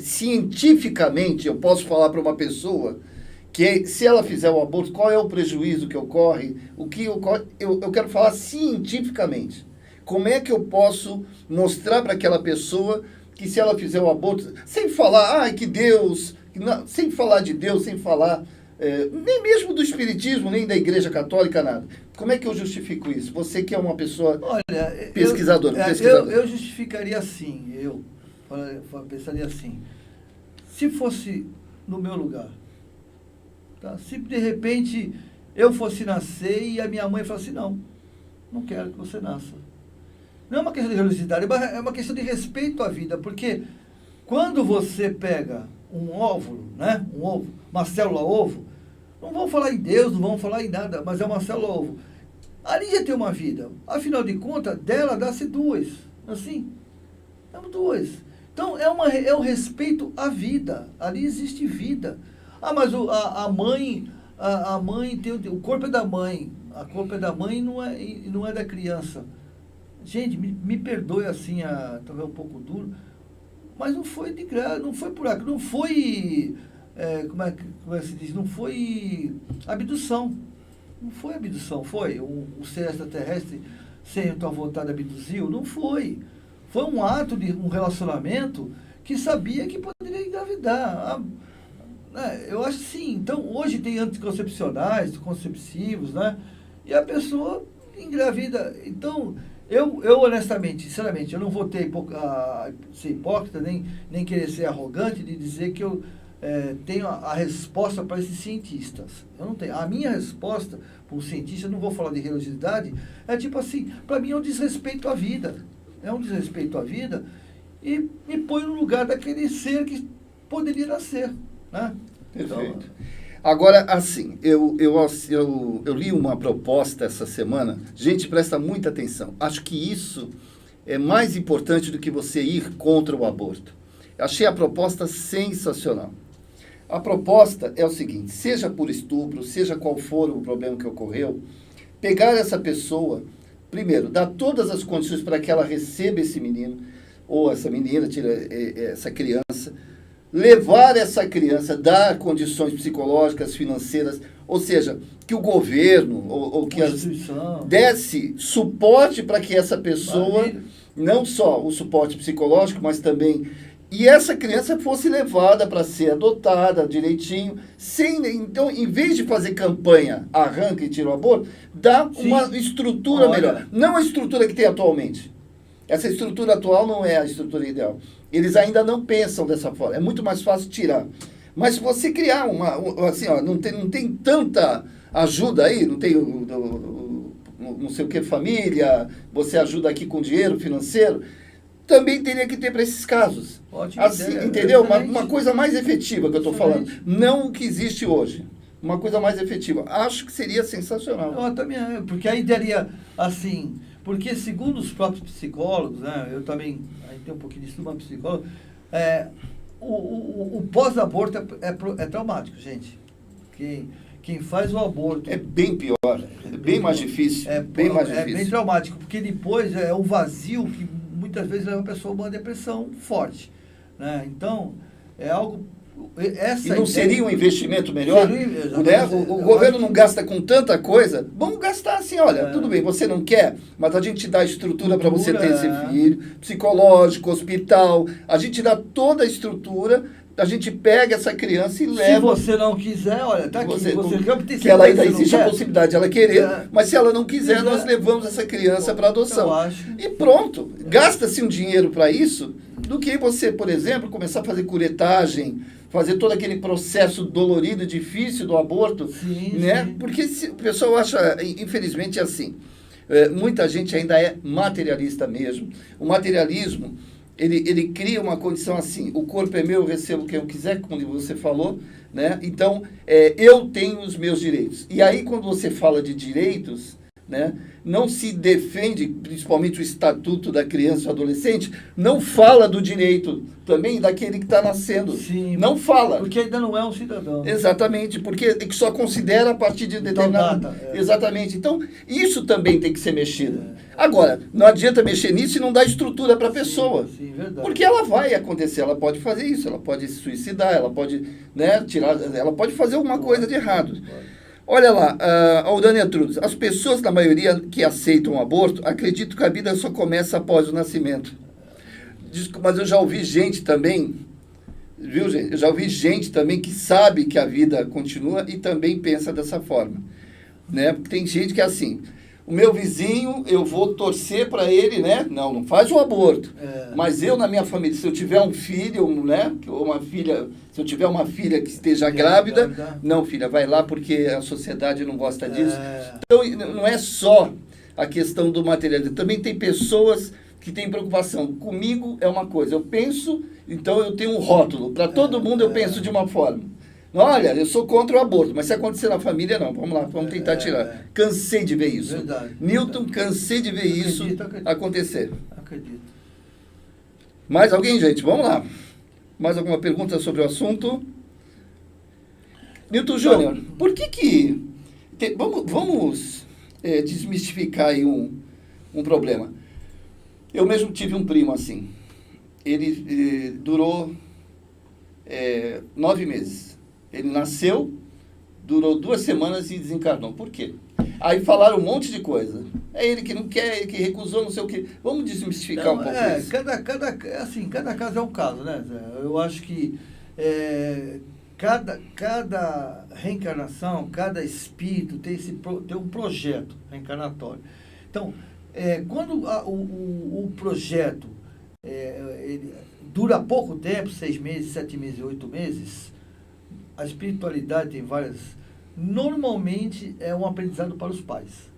cientificamente eu posso falar para uma pessoa que se ela fizer o aborto, qual é o prejuízo que ocorre? Eu quero falar cientificamente. Como é que eu posso mostrar para aquela pessoa que se ela fizer o aborto, sem falar, que Deus, sem falar de Deus, sem falar nem mesmo do espiritismo, nem da Igreja Católica, nada. Como é que eu justifico isso? Você que é uma pessoa pesquisadora. Eu justificaria assim, eu pensaria assim, se fosse no meu lugar, tá? Se de repente eu fosse nascer e a minha mãe falasse, não quero que você nasça. Não é uma questão de religiosidade, é uma questão de respeito à vida, porque quando você pega um óvulo, né? Um ovo, uma célula ovo, não vão falar em Deus, não vão falar em nada, mas é uma célula ovo. Ali já tem uma vida. Afinal de contas, dela dá-se duas. Assim, duas. Então, é um respeito à vida. Ali existe vida. Mas a mãe tem o corpo é da mãe. A corpo é da mãe e não é da criança. Gente, me perdoe assim, talvez um pouco duro, mas não foi de graça, não foi por aqui, não foi, como é que se diz, não foi abdução. Não foi abdução, foi? O ser extraterrestre, sem tua vontade, abduziu? Não foi. Foi um ato de um relacionamento que sabia que poderia engravidar. Eu acho sim. Então, hoje tem anticoncepcionais, conceptivos, né? E a pessoa engravida. Então, eu honestamente, sinceramente, eu não vou ser hipócrita, nem querer ser arrogante de dizer que eu tenho a resposta para esses cientistas. Eu não tenho. A minha resposta para um cientista, eu não vou falar de religiosidade, é tipo assim, para mim é um desrespeito à vida. É um desrespeito à vida e me põe no lugar daquele ser que poderia nascer, né? Perfeito. Então, agora, assim, eu li uma proposta essa semana. Gente, presta muita atenção. Acho que isso é mais importante do que você ir contra o aborto. Achei a proposta sensacional. A proposta é o seguinte, seja por estupro, seja qual for o problema que ocorreu, pegar essa pessoa, primeiro, dar todas as condições para que ela receba esse menino, ou essa menina, essa criança, levar essa criança, dar condições psicológicas, financeiras, ou seja, que o governo, ou que desse suporte para que essa pessoa, não só o suporte psicológico, mas também... E essa criança fosse levada para ser adotada direitinho, então, em vez de fazer campanha, arranca e tira o aborto, dá uma estrutura melhor. Não a estrutura que tem atualmente. Essa estrutura atual não é a estrutura ideal. Eles ainda não pensam dessa forma. É muito mais fácil tirar. Mas se você criar assim, não tem tanta ajuda aí, não tem não sei o que, família, você ajuda aqui com dinheiro financeiro, também teria que ter para esses casos. Ótimo, assim, entendeu? Uma coisa mais efetiva que eu estou falando. Não o que existe hoje. Uma coisa mais efetiva. Acho que seria sensacional. Também, porque aí daria assim... Porque, segundo os próprios psicólogos, né, eu também tenho um pouquinho de estudo, mas psicólogo, o pós-aborto é traumático, gente. Quem faz o aborto... É bem pior, é bem mais difícil. É bem traumático, porque depois é o vazio que muitas vezes leva a pessoa a uma depressão forte. Né? Então, é algo... E não seria um investimento melhor? O governo não gasta com tanta coisa. Vamos gastar assim, olha, tudo bem, você não quer, mas a gente dá a estrutura para você ter esse filho, psicológico, hospital, a gente dá toda a estrutura, a gente pega essa criança e leva. Se você não quiser, olha, tá aqui, que ela ainda existe a possibilidade de ela querer, mas se ela não quiser, nós levamos essa criança para adoção. E pronto, gasta-se um dinheiro para isso, do que você, por exemplo, começar a fazer curetagem, fazer todo aquele processo dolorido, difícil do aborto, né? Sim. Porque o pessoal acha, infelizmente, assim, muita gente ainda é materialista mesmo. O materialismo, ele cria uma condição assim, o corpo é meu, eu recebo quem eu quiser, como você falou, né? Então, eu tenho os meus direitos. E aí, quando você fala de direitos, né? Não se defende, principalmente o Estatuto da Criança e do Adolescente, não fala do direito também daquele que está nascendo. Sim, não fala. Porque ainda não é um cidadão. Exatamente, porque que só considera a partir de determinado... Exatamente. Então, isso também tem que ser mexido. Agora, não adianta mexer nisso e não dar estrutura para a pessoa. Sim, verdade. Porque ela vai acontecer, ela pode fazer isso, ela pode se suicidar, ela pode, né, ela pode fazer alguma coisa de errado. Olha lá, Aldânia Trudes, as pessoas, na maioria, que aceitam o aborto, acreditam que a vida só começa após o nascimento. Mas eu já ouvi gente também, viu, gente? Eu já ouvi gente também que sabe que a vida continua e também pensa dessa forma, né? Porque tem gente que é assim, o meu vizinho, eu vou torcer para ele, né? Não faz o aborto. Mas eu, na minha família, se eu tiver um filho, né? Ou uma filha, se eu tiver uma filha que esteja grávida, não, filha, vai lá porque a sociedade não gosta disso. Então, não é só a questão do materialismo. Também tem pessoas que têm preocupação. Comigo é uma coisa, eu penso, então eu tenho um rótulo. Para todo mundo eu penso de uma forma. Olha, eu sou contra o aborto, mas se acontecer na família, não. Vamos lá, vamos tentar tirar. Cansei de ver isso. Verdade. Newton, cansei de ver isso acontecer. Acredito. Mais alguém, gente? Vamos lá. Mais alguma pergunta sobre o assunto? Newton Júnior, por que vamos desmistificar aí um problema. Eu mesmo tive um primo assim. Ele durou 9 meses. Ele nasceu, durou 2 semanas e desencarnou. Por quê? Aí falaram um monte de coisa. É ele que não quer, ele que recusou, não sei o quê. Vamos desmistificar um pouco isso. Cada caso é um caso, né, Zé? Eu acho que cada reencarnação, cada espírito tem um projeto reencarnatório. Então, quando o projeto ele dura pouco tempo, 6 meses, 7 meses, 8 meses, a espiritualidade tem várias... Normalmente é um aprendizado para os pais.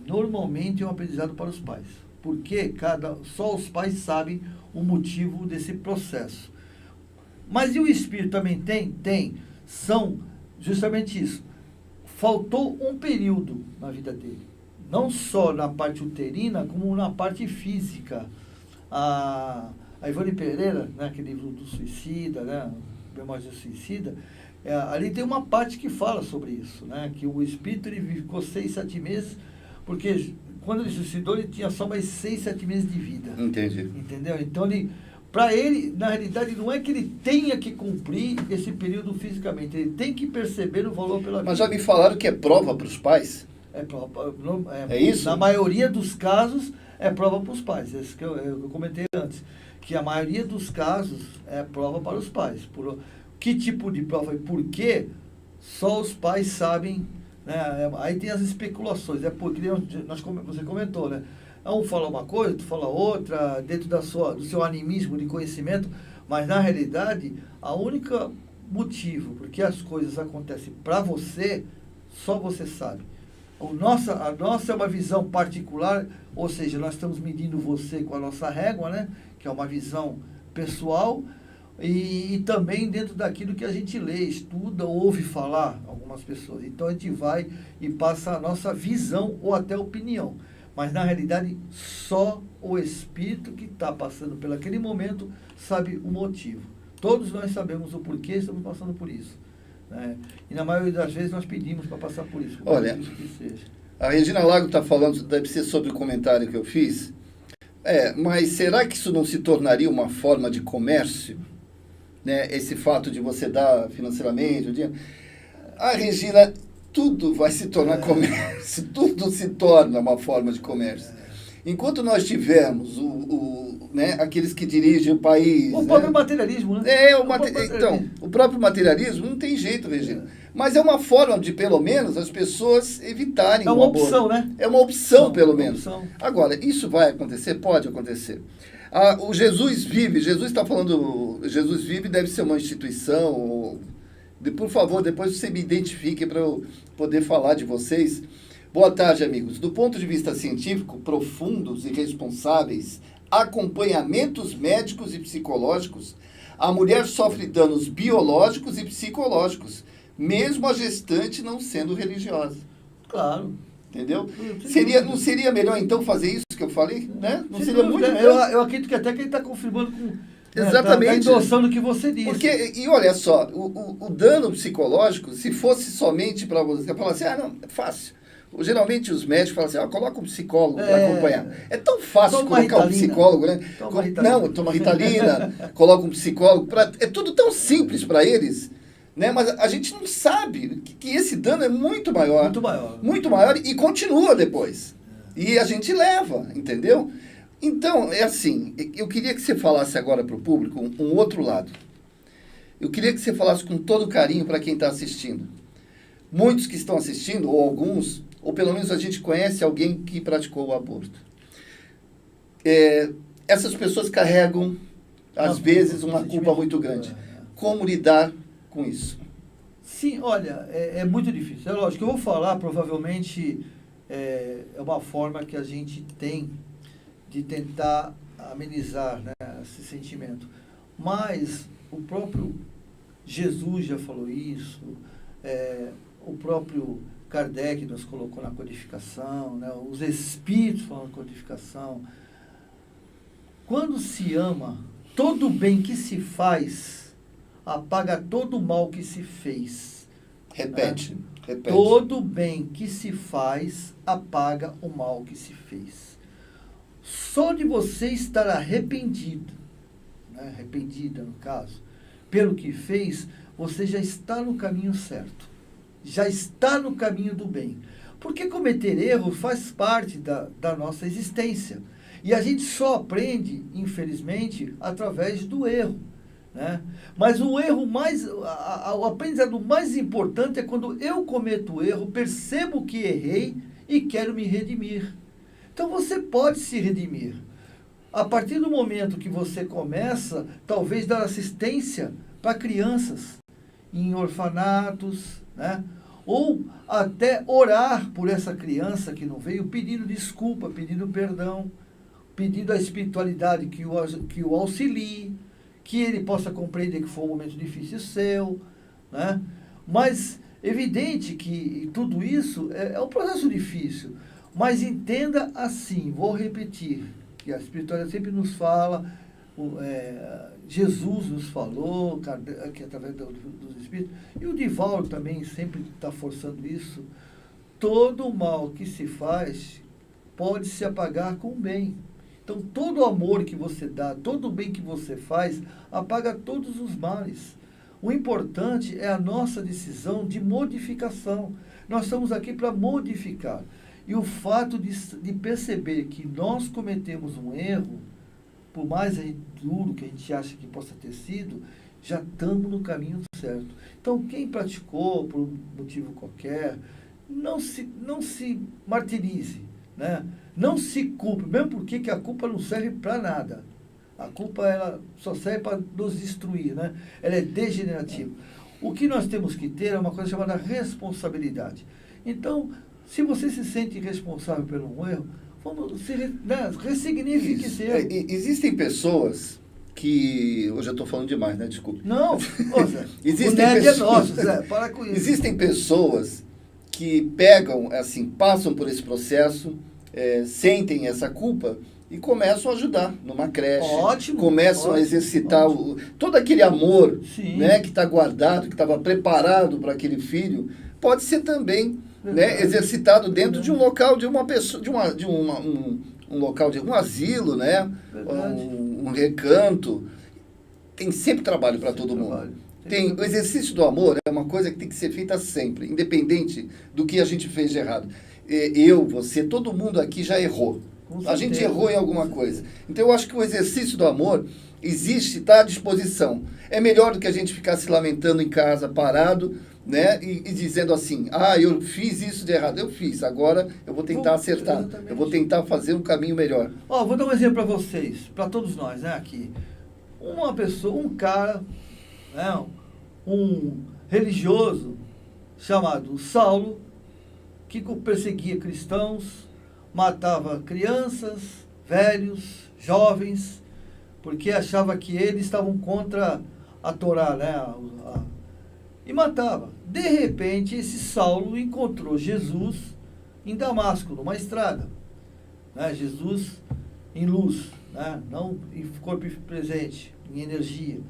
Normalmente é um aprendizado para os pais. Porque só os pais sabem o motivo desse processo. Mas e o espírito também tem? São justamente isso. Faltou um período na vida dele. Não só na parte uterina, como na parte física. A Ivone Pereira, né, aquele livro do suicida, né, Memória Suicida, ali tem uma parte que fala sobre isso, né, que o espírito ele ficou 6, 7 meses, porque quando ele suicidou ele tinha só mais 6, 7 meses de vida. Entendi. Entendeu? Então para ele, na realidade, não é que ele tenha que cumprir esse período fisicamente, ele tem que perceber o valor pela vida. Mas já me falaram que é prova para os pais? É isso? Na maioria dos casos é prova para os pais, isso que eu comentei antes, que a maioria dos casos é prova para os pais. Que tipo de prova e por quê, só os pais sabem, né? Aí tem as especulações, porque você comentou, né? Um fala uma coisa, tu fala outra, dentro do seu animismo de conhecimento, mas na realidade, a única motivo porque as coisas acontecem para você, só você sabe. A nossa é uma visão particular, ou seja, nós estamos medindo você com a nossa régua, né? Que é uma visão pessoal, e também dentro daquilo que a gente lê, estuda, ouve falar algumas pessoas. Então a gente vai e passa a nossa visão ou até opinião. Mas na realidade, só o espírito que está passando por aquele momento sabe o motivo. Todos nós sabemos o porquê estamos passando por isso. Né? E na maioria das vezes nós pedimos para passar por isso. Olha, que seja. A Regina Lago está falando, deve ser sobre o comentário que eu fiz. Mas será que isso não se tornaria uma forma de comércio? Né? Esse fato de você dar financeiramente o dinheiro. Regina, tudo vai se tornar comércio, tudo se torna uma forma de comércio. Enquanto nós tivermos né, aqueles que dirigem o país... O próprio materialismo, né? Então, o próprio materialismo não tem jeito, Regina. Mas é uma forma de, pelo menos, as pessoas evitarem o aborto. É uma opção, né? É uma opção, pelo menos. Agora, isso vai acontecer? Pode acontecer. O Jesus Vive, Jesus está falando... Jesus Vive deve ser uma instituição... Por favor, depois você me identifique para eu poder falar de vocês. Boa tarde, amigos. Do ponto de vista científico, profundos e responsáveis acompanhamentos médicos e psicológicos, a mulher sofre danos biológicos e psicológicos, mesmo a gestante não sendo religiosa. Claro. Entendeu? Não seria melhor, então, fazer isso que eu falei? Né? Não seria muito melhor? Eu acredito que até que ele está confirmando com... Exatamente. Está endossando o que você disse. Porque, e olha só, o dano psicológico, se fosse somente para você falar assim, não, é fácil. Geralmente os médicos falam assim, coloca um psicólogo para acompanhar. É tão fácil colocar um psicólogo, né? Toma Ritalina, coloca um psicólogo. É tudo tão simples para eles, né? Mas a gente não sabe que esse dano é muito maior. Muito maior. Muito maior e continua depois. E a gente leva, entendeu? Então, é assim, eu queria que você falasse agora para o público um outro lado. Eu queria que você falasse com todo carinho para quem está assistindo. Muitos que estão assistindo, ou alguns, ou pelo menos a gente conhece alguém que praticou o aborto. Essas pessoas carregam, às vezes, uma culpa muito grande. Como lidar com isso? Sim, olha, é muito difícil. É lógico, eu vou falar, provavelmente, é uma forma que a gente tem de tentar amenizar, né, esse sentimento. Mas o próprio Jesus já falou isso, o próprio Kardec nos colocou na codificação, né, os Espíritos falam na codificação. Quando se ama, todo o bem que se faz apaga todo o mal que se fez. Repete. Todo o bem que se faz apaga o mal que se fez. Só de você estar arrependido, né, arrependida no caso, pelo que fez, você já está no caminho certo. Já está no caminho do bem. Porque cometer erro faz parte da nossa existência. E a gente só aprende, infelizmente, através do erro. Né? Mas o erro o aprendizado mais importante é quando eu cometo o erro, percebo que errei e quero me redimir. Então você pode se redimir. A partir do momento que você começa, talvez, dar assistência para crianças em orfanatos, né? Ou até orar por essa criança que não veio, pedindo desculpa, pedindo perdão, pedindo a espiritualidade que o auxilie, que ele possa compreender que foi um momento difícil seu, né? Mas evidente que tudo isso é um processo difícil. Mas entenda assim, vou repetir, que a espiritualidade sempre nos fala, Jesus nos falou, que através dos Espíritos, e o Divaldo também sempre está forçando isso. Todo o mal que se faz pode se apagar com o bem. Então, todo o amor que você dá, todo o bem que você faz, apaga todos os males. O importante é a nossa decisão de modificação. Nós estamos aqui para modificar. E o fato de perceber que nós cometemos um erro, por mais duro que a gente acha que possa ter sido, já estamos no caminho certo. Então, quem praticou por um motivo qualquer, não se martirize, né? Não se culpe, mesmo porque que a culpa não serve para nada. A culpa ela só serve para nos destruir, né? Ela é degenerativa. O que nós temos que ter é uma coisa chamada responsabilidade. Então, se você se sente responsável por um erro, ressignifique esse erro. Existem pessoas que... Hoje eu estou falando demais, né? Desculpe. Não, existem é nosso, Zé, para com isso. Existem pessoas que pegam, assim, passam por esse processo, sentem essa culpa e começam a ajudar numa creche. Ótimo. Começam a exercitar todo aquele amor, sim, né, que está guardado, que estava preparado para aquele filho, pode ser também, né, exercitado dentro de um local, de uma pessoa, um local de um asilo, né, um recanto. Tem sempre trabalho para todo mundo. O exercício do amor é uma coisa que tem que ser feita sempre, independente do que a gente fez de errado. Você, todo mundo aqui já errou. A gente errou em alguma coisa. Então eu acho que o exercício do amor existe, está à disposição. É melhor do que a gente ficar se lamentando em casa, parado, né, e dizendo assim, eu fiz isso de errado. Eu fiz, agora eu vou tentar acertar. Exatamente. Eu vou tentar fazer um caminho melhor. Vou dar um exemplo para vocês, para todos nós, né, aqui. Uma pessoa, um cara, né, um religioso chamado Saulo, que perseguia cristãos, matava crianças, velhos, jovens, porque achava que eles estavam contra a Torá, né? E matava. De repente, esse Saulo encontrou Jesus em Damasco, numa estrada. Né? Jesus em luz, né? Não em corpo presente, em energia.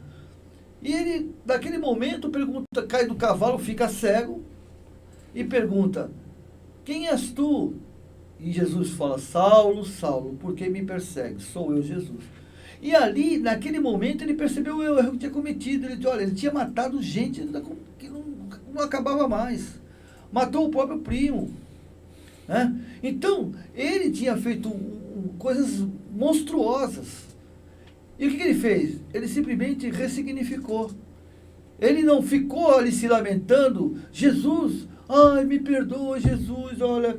E ele, naquele momento, pergunta, cai do cavalo, fica cego e pergunta: quem és tu? E Jesus fala: Saulo, Saulo, por que me persegue? Sou eu, Jesus. E ali, naquele momento, ele percebeu o erro que tinha cometido. Ele disse: olha, ele tinha matado gente que não acabava mais. Matou o próprio primo. Né? Então, ele tinha feito coisas monstruosas. E o que ele fez? Ele simplesmente ressignificou. Ele não ficou ali se lamentando: Jesus, ai, me perdoa, Jesus, olha,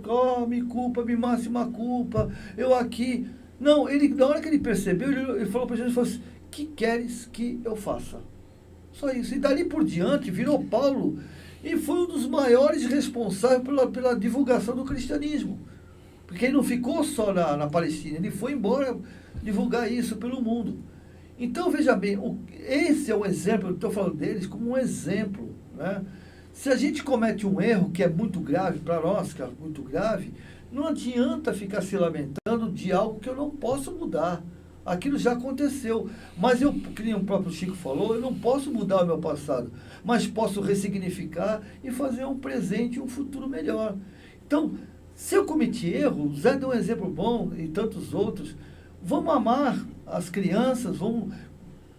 me culpa, me máxima culpa, eu aqui. Não, ele, na hora que ele percebeu, ele falou para Jesus, falou assim: que queres que eu faça? Só isso. E dali por diante virou Paulo e foi um dos maiores responsáveis pela divulgação do cristianismo. Porque ele não ficou só na Palestina, ele foi embora divulgar isso pelo mundo. Então, veja bem, esse é um exemplo, eu estou falando deles como um exemplo. Né? Se a gente comete um erro que é muito grave, para nós, que é muito grave, não adianta ficar se lamentando de algo que eu não posso mudar. Aquilo já aconteceu. Mas eu, como o próprio Chico falou, eu não posso mudar o meu passado, mas posso ressignificar e fazer um presente e um futuro melhor. Então, se eu cometi erro, o Zé deu um exemplo bom e tantos outros, vamos amar as crianças, vamos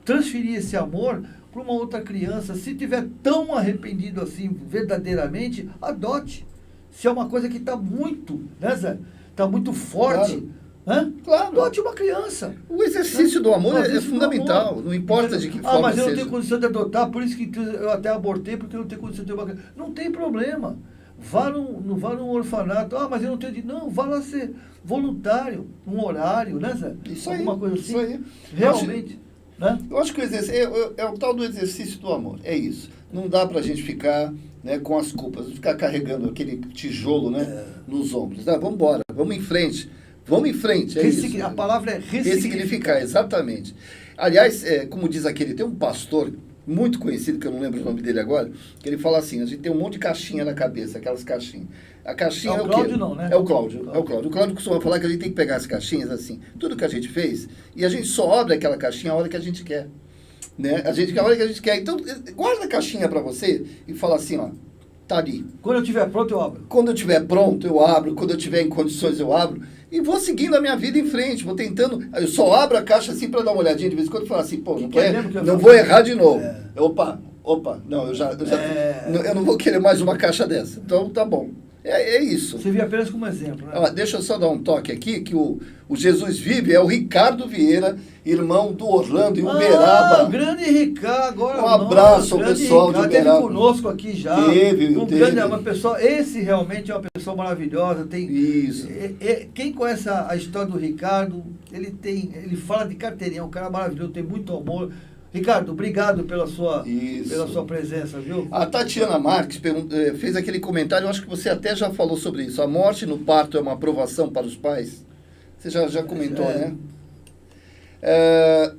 transferir esse amor para uma outra criança. Se tiver tão arrependido assim, verdadeiramente, adote. Se é uma coisa que está muito, né, Zé? Está muito forte. Claro. Claro. Adote uma criança. O exercício do amor é fundamental. Amor. Não importa de que forma seja. Mas eu não tenho condição de adotar, por isso que eu até abortei, porque eu não tenho condição de ter uma criança. Não tem problema. Vá num orfanato. Mas eu não tenho... Não, vá lá ser voluntário, um horário, né, Zé? Isso Alguma aí, coisa assim. Isso aí. Realmente. Eu acho que o exercício é o tal do exercício do amor. É isso. Não dá pra gente ficar, né, com as culpas, ficar carregando aquele tijolo, né, nos ombros. Vamos embora, vamos em frente. Vamos em frente, é isso. A palavra é ressignificar, exatamente. Aliás, como diz aquele, tem um pastor muito conhecido, que eu não lembro o nome dele agora, que ele fala assim: a gente tem um monte de caixinha na cabeça, aquelas caixinhas. A caixinha é o Cláudio, não, né? É o Cláudio. O Cláudio costuma falar que a gente tem que pegar as caixinhas, assim, tudo que a gente fez, e a gente só abre aquela caixinha a hora que a gente quer. Né? A hora que a gente quer. Então, guarda a caixinha para você e fala assim, ó, tá ali. Quando eu estiver pronto, eu abro. Quando eu estiver pronto, eu abro. Quando eu estiver em condições, eu abro. E vou seguindo a minha vida em frente, vou tentando. Eu só abro a caixa assim para dar uma olhadinha de vez em quando e falar assim, pô, não vou errar de novo. Opa, não, eu não vou querer mais uma caixa dessa. Então, tá bom. É isso. Você viu apenas como exemplo, né? Deixa eu só dar um toque aqui, que o Jesus Vive é o Ricardo Vieira, irmão do Orlando em Uberaba. O grande Ricardo. Agora, um abraço ao pessoal Ricardo, de Uberaba. Teve conosco aqui já. Teve. Uma pessoa, esse realmente é uma pessoa maravilhosa. Isso. Quem conhece a história do Ricardo, ele fala de carteirinha, é um cara maravilhoso, tem muito amor. Ricardo, obrigado pela sua presença, viu? A Tatiana Marques fez aquele comentário, eu acho que você até já falou sobre isso. A morte no parto é uma aprovação para os pais? Você já comentou, né?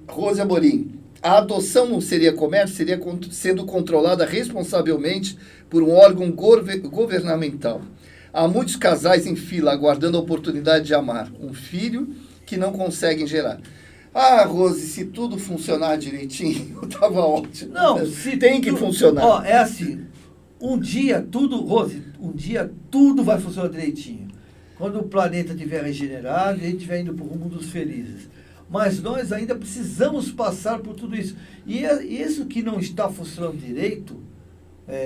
Rose Amorim, a adoção não seria comércio, seria sendo controlada responsavelmente por um órgão governamental. Há muitos casais em fila aguardando a oportunidade de amar um filho que não conseguem gerar. Rose, se tudo funcionar direitinho, tava ótimo. Não, tem que funcionar. É assim, um dia tudo vai funcionar direitinho. Quando o planeta estiver regenerado e a gente estiver indo para o rumo dos felizes. Mas nós ainda precisamos passar por tudo isso. E isso que não está funcionando direito,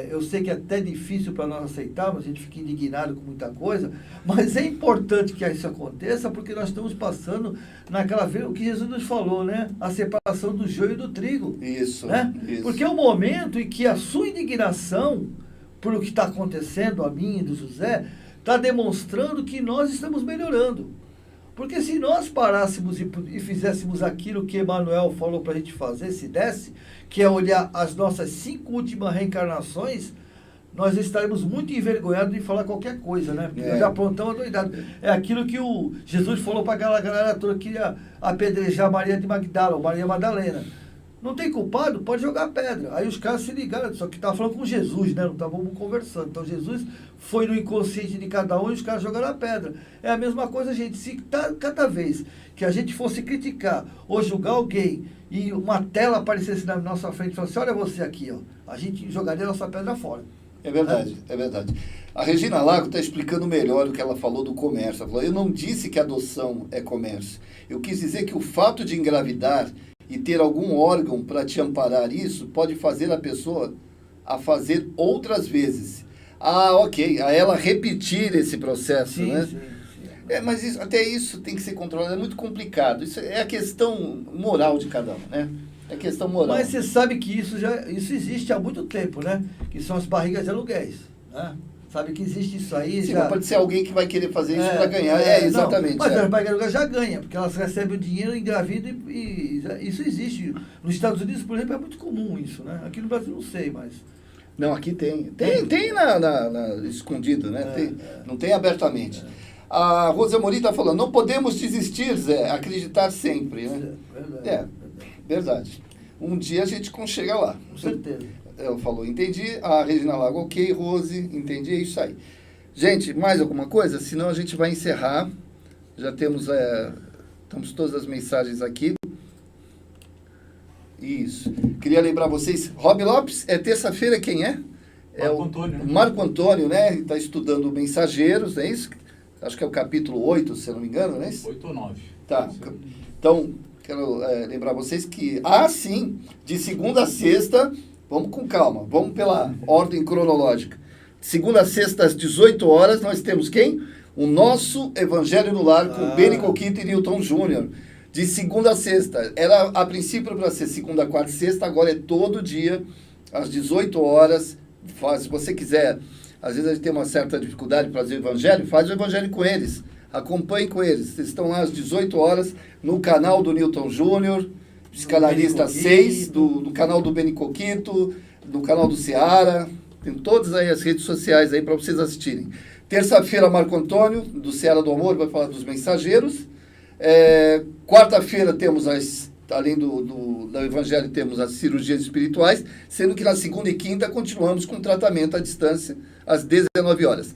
eu sei que é até difícil para nós aceitarmos, a gente fica indignado com muita coisa, mas é importante que isso aconteça, porque nós estamos passando naquela vez, o que Jesus nos falou, né? A separação do joio e do trigo. Isso, né? Isso. Porque é o momento em que a sua indignação por o que está acontecendo, a mim e do José, está demonstrando que nós estamos melhorando. Porque se nós parássemos e fizéssemos aquilo que Emmanuel falou para a gente fazer, se desse, que é olhar as nossas 5 últimas reencarnações, nós estaremos muito envergonhados de falar qualquer coisa, né? Porque nós já aprontamos a doidade. É aquilo que o Jesus falou para aquela galera toda que ia apedrejar Maria de Magdala, ou Maria Madalena. Não tem culpado? Pode jogar pedra. Aí os caras se ligaram, só que estava falando com Jesus, né? Não estavam conversando. Então Jesus foi no inconsciente de cada um e os caras jogaram a pedra. É a mesma coisa, gente. Se cada vez que a gente fosse criticar ou julgar alguém e uma tela aparecesse na nossa frente e falasse, olha você aqui, ó, a gente jogaria a nossa pedra fora. É verdade, é verdade. A Regina Lago está explicando melhor o que ela falou do comércio. Ela falou, eu não disse que adoção é comércio. Eu quis dizer que o fato de engravidar e ter algum órgão para te amparar isso pode fazer a pessoa a fazer outras vezes. Ah, ok. A ela repetir esse processo, Sim, né? sim. Mas até isso tem que ser controlado. É muito complicado. Isso é a questão moral de cada um, né? É questão moral. Mas você sabe que isso existe há muito tempo, né? Que são as barrigas de aluguéis, né? Sabe que existe isso aí. Sim, já... mas pode ser alguém que vai querer fazer isso para ganhar. Exatamente. Não, mas as barrigas de aluguel já ganham, porque elas recebem o dinheiro, engravidam e isso existe. Nos Estados Unidos, por exemplo, é muito comum isso, né? Aqui no Brasil não sei, mas... Não, aqui tem. Tem escondido, né? Não tem abertamente. A Rosa Mori está falando, não podemos desistir, Zé, acreditar sempre, né? Verdade. Um dia a gente chega lá. Com certeza. Ela falou, entendi. A Regina Lago, ok. Rose, entendi. É isso aí. Gente, mais alguma coisa? Senão a gente vai encerrar. Já temos todas as mensagens aqui. Isso. Queria lembrar vocês, Rob Lopes, é terça-feira quem é? Marco Antônio, né? Marco Antônio, né? Está estudando Mensageiros, é isso? Acho que é o capítulo 8, se eu não me engano, não é isso? 8 ou 9. Tá. Então, quero lembrar vocês que, sim, de segunda a sexta, vamos com calma, vamos pela ordem cronológica. De segunda a sexta, às 18 horas, nós temos quem? O nosso Evangelho no Lar, com Beni Coquito e Newton Júnior. De segunda a sexta. Era, a princípio, para ser segunda, quarta e sexta, agora é todo dia, às 18 horas. Se você quiser, às vezes a gente tem uma certa dificuldade para fazer o Evangelho, faz o Evangelho com eles. Acompanhe com eles. Eles estão lá às 18 horas no canal do Newton Júnior, Psicanalista 6, do canal do Beni Coquito, do canal do Seara. Tem todas aí as redes sociais aí para vocês assistirem. Terça-feira, Marco Antônio, do Seara do Amor, vai falar dos mensageiros. Quarta-feira temos, além do Evangelho, temos as cirurgias espirituais, sendo que na segunda e quinta continuamos com tratamento à distância, às 19 horas.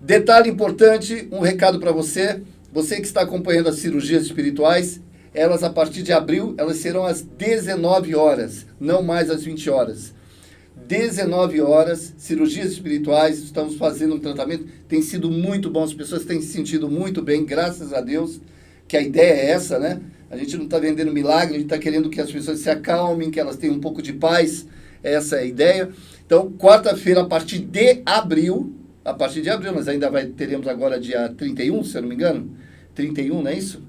Detalhe importante, um recado para você que está acompanhando as cirurgias espirituais, elas a partir de abril, elas serão às 19 horas, não mais às 20 horas. 19 horas, cirurgias espirituais, estamos fazendo um tratamento, tem sido muito bom, as pessoas têm se sentido muito bem, graças a Deus, que a ideia é essa, né? A gente não está vendendo milagre, a gente está querendo que as pessoas se acalmem, que elas tenham um pouco de paz, essa é a ideia. Então, quarta-feira, a partir de abril, nós ainda teremos agora dia 31, se eu não me engano, 31, não é isso?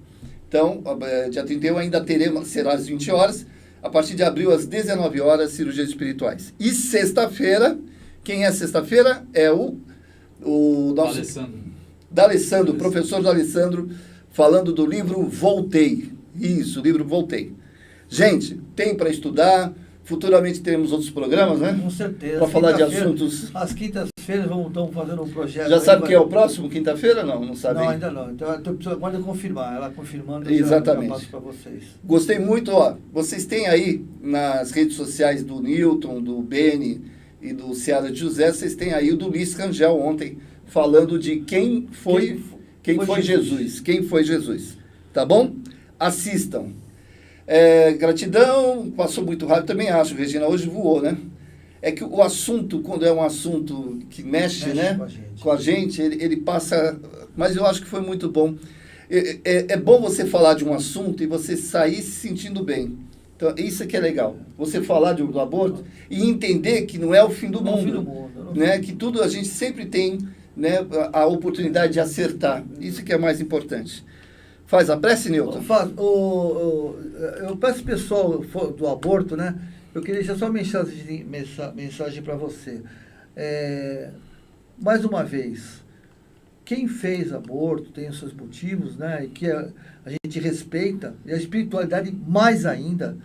Então, dia 31 ainda será às 20 horas, a partir de abril, às 19 horas, cirurgias espirituais. E sexta-feira, quem é sexta-feira? É o nosso... D'Alessandro, professor D'Alessandro, falando do livro Voltei. Isso, o livro Voltei. Gente, tem para estudar. Futuramente teremos outros programas, né? Com certeza. Para falar de assuntos... Às quintas-feiras estão fazendo um projeto... Já sabe quem é o próximo? Quinta-feira? Não sabe? Não, ainda não. Então, pode confirmar. Ela confirmando, exatamente. Eu passo para vocês. Gostei muito, vocês têm aí nas redes sociais do Newton, do Beni e do Seara de José, vocês têm aí o do Luiz Rangel ontem, falando de quem foi Jesus. Quem foi Jesus. Tá bom? Assistam. Gratidão, passou muito rápido, também acho, Regina, hoje voou, né? É que o assunto, quando é um assunto que mexe né, com a gente, ele passa... Mas eu acho que foi muito bom. É bom você falar de um assunto e você sair se sentindo bem. Então, isso é que é legal. Você falar do aborto e entender que não é o fim do mundo. Né? Que tudo a gente sempre tem, né, a oportunidade de acertar. Isso que é mais importante. Faz a prece, Newton? Eu peço pessoal do aborto, né? Eu queria deixar só uma mensagem para você. Mais uma vez, quem fez aborto tem os seus motivos, né? E que a gente respeita, e a espiritualidade mais ainda.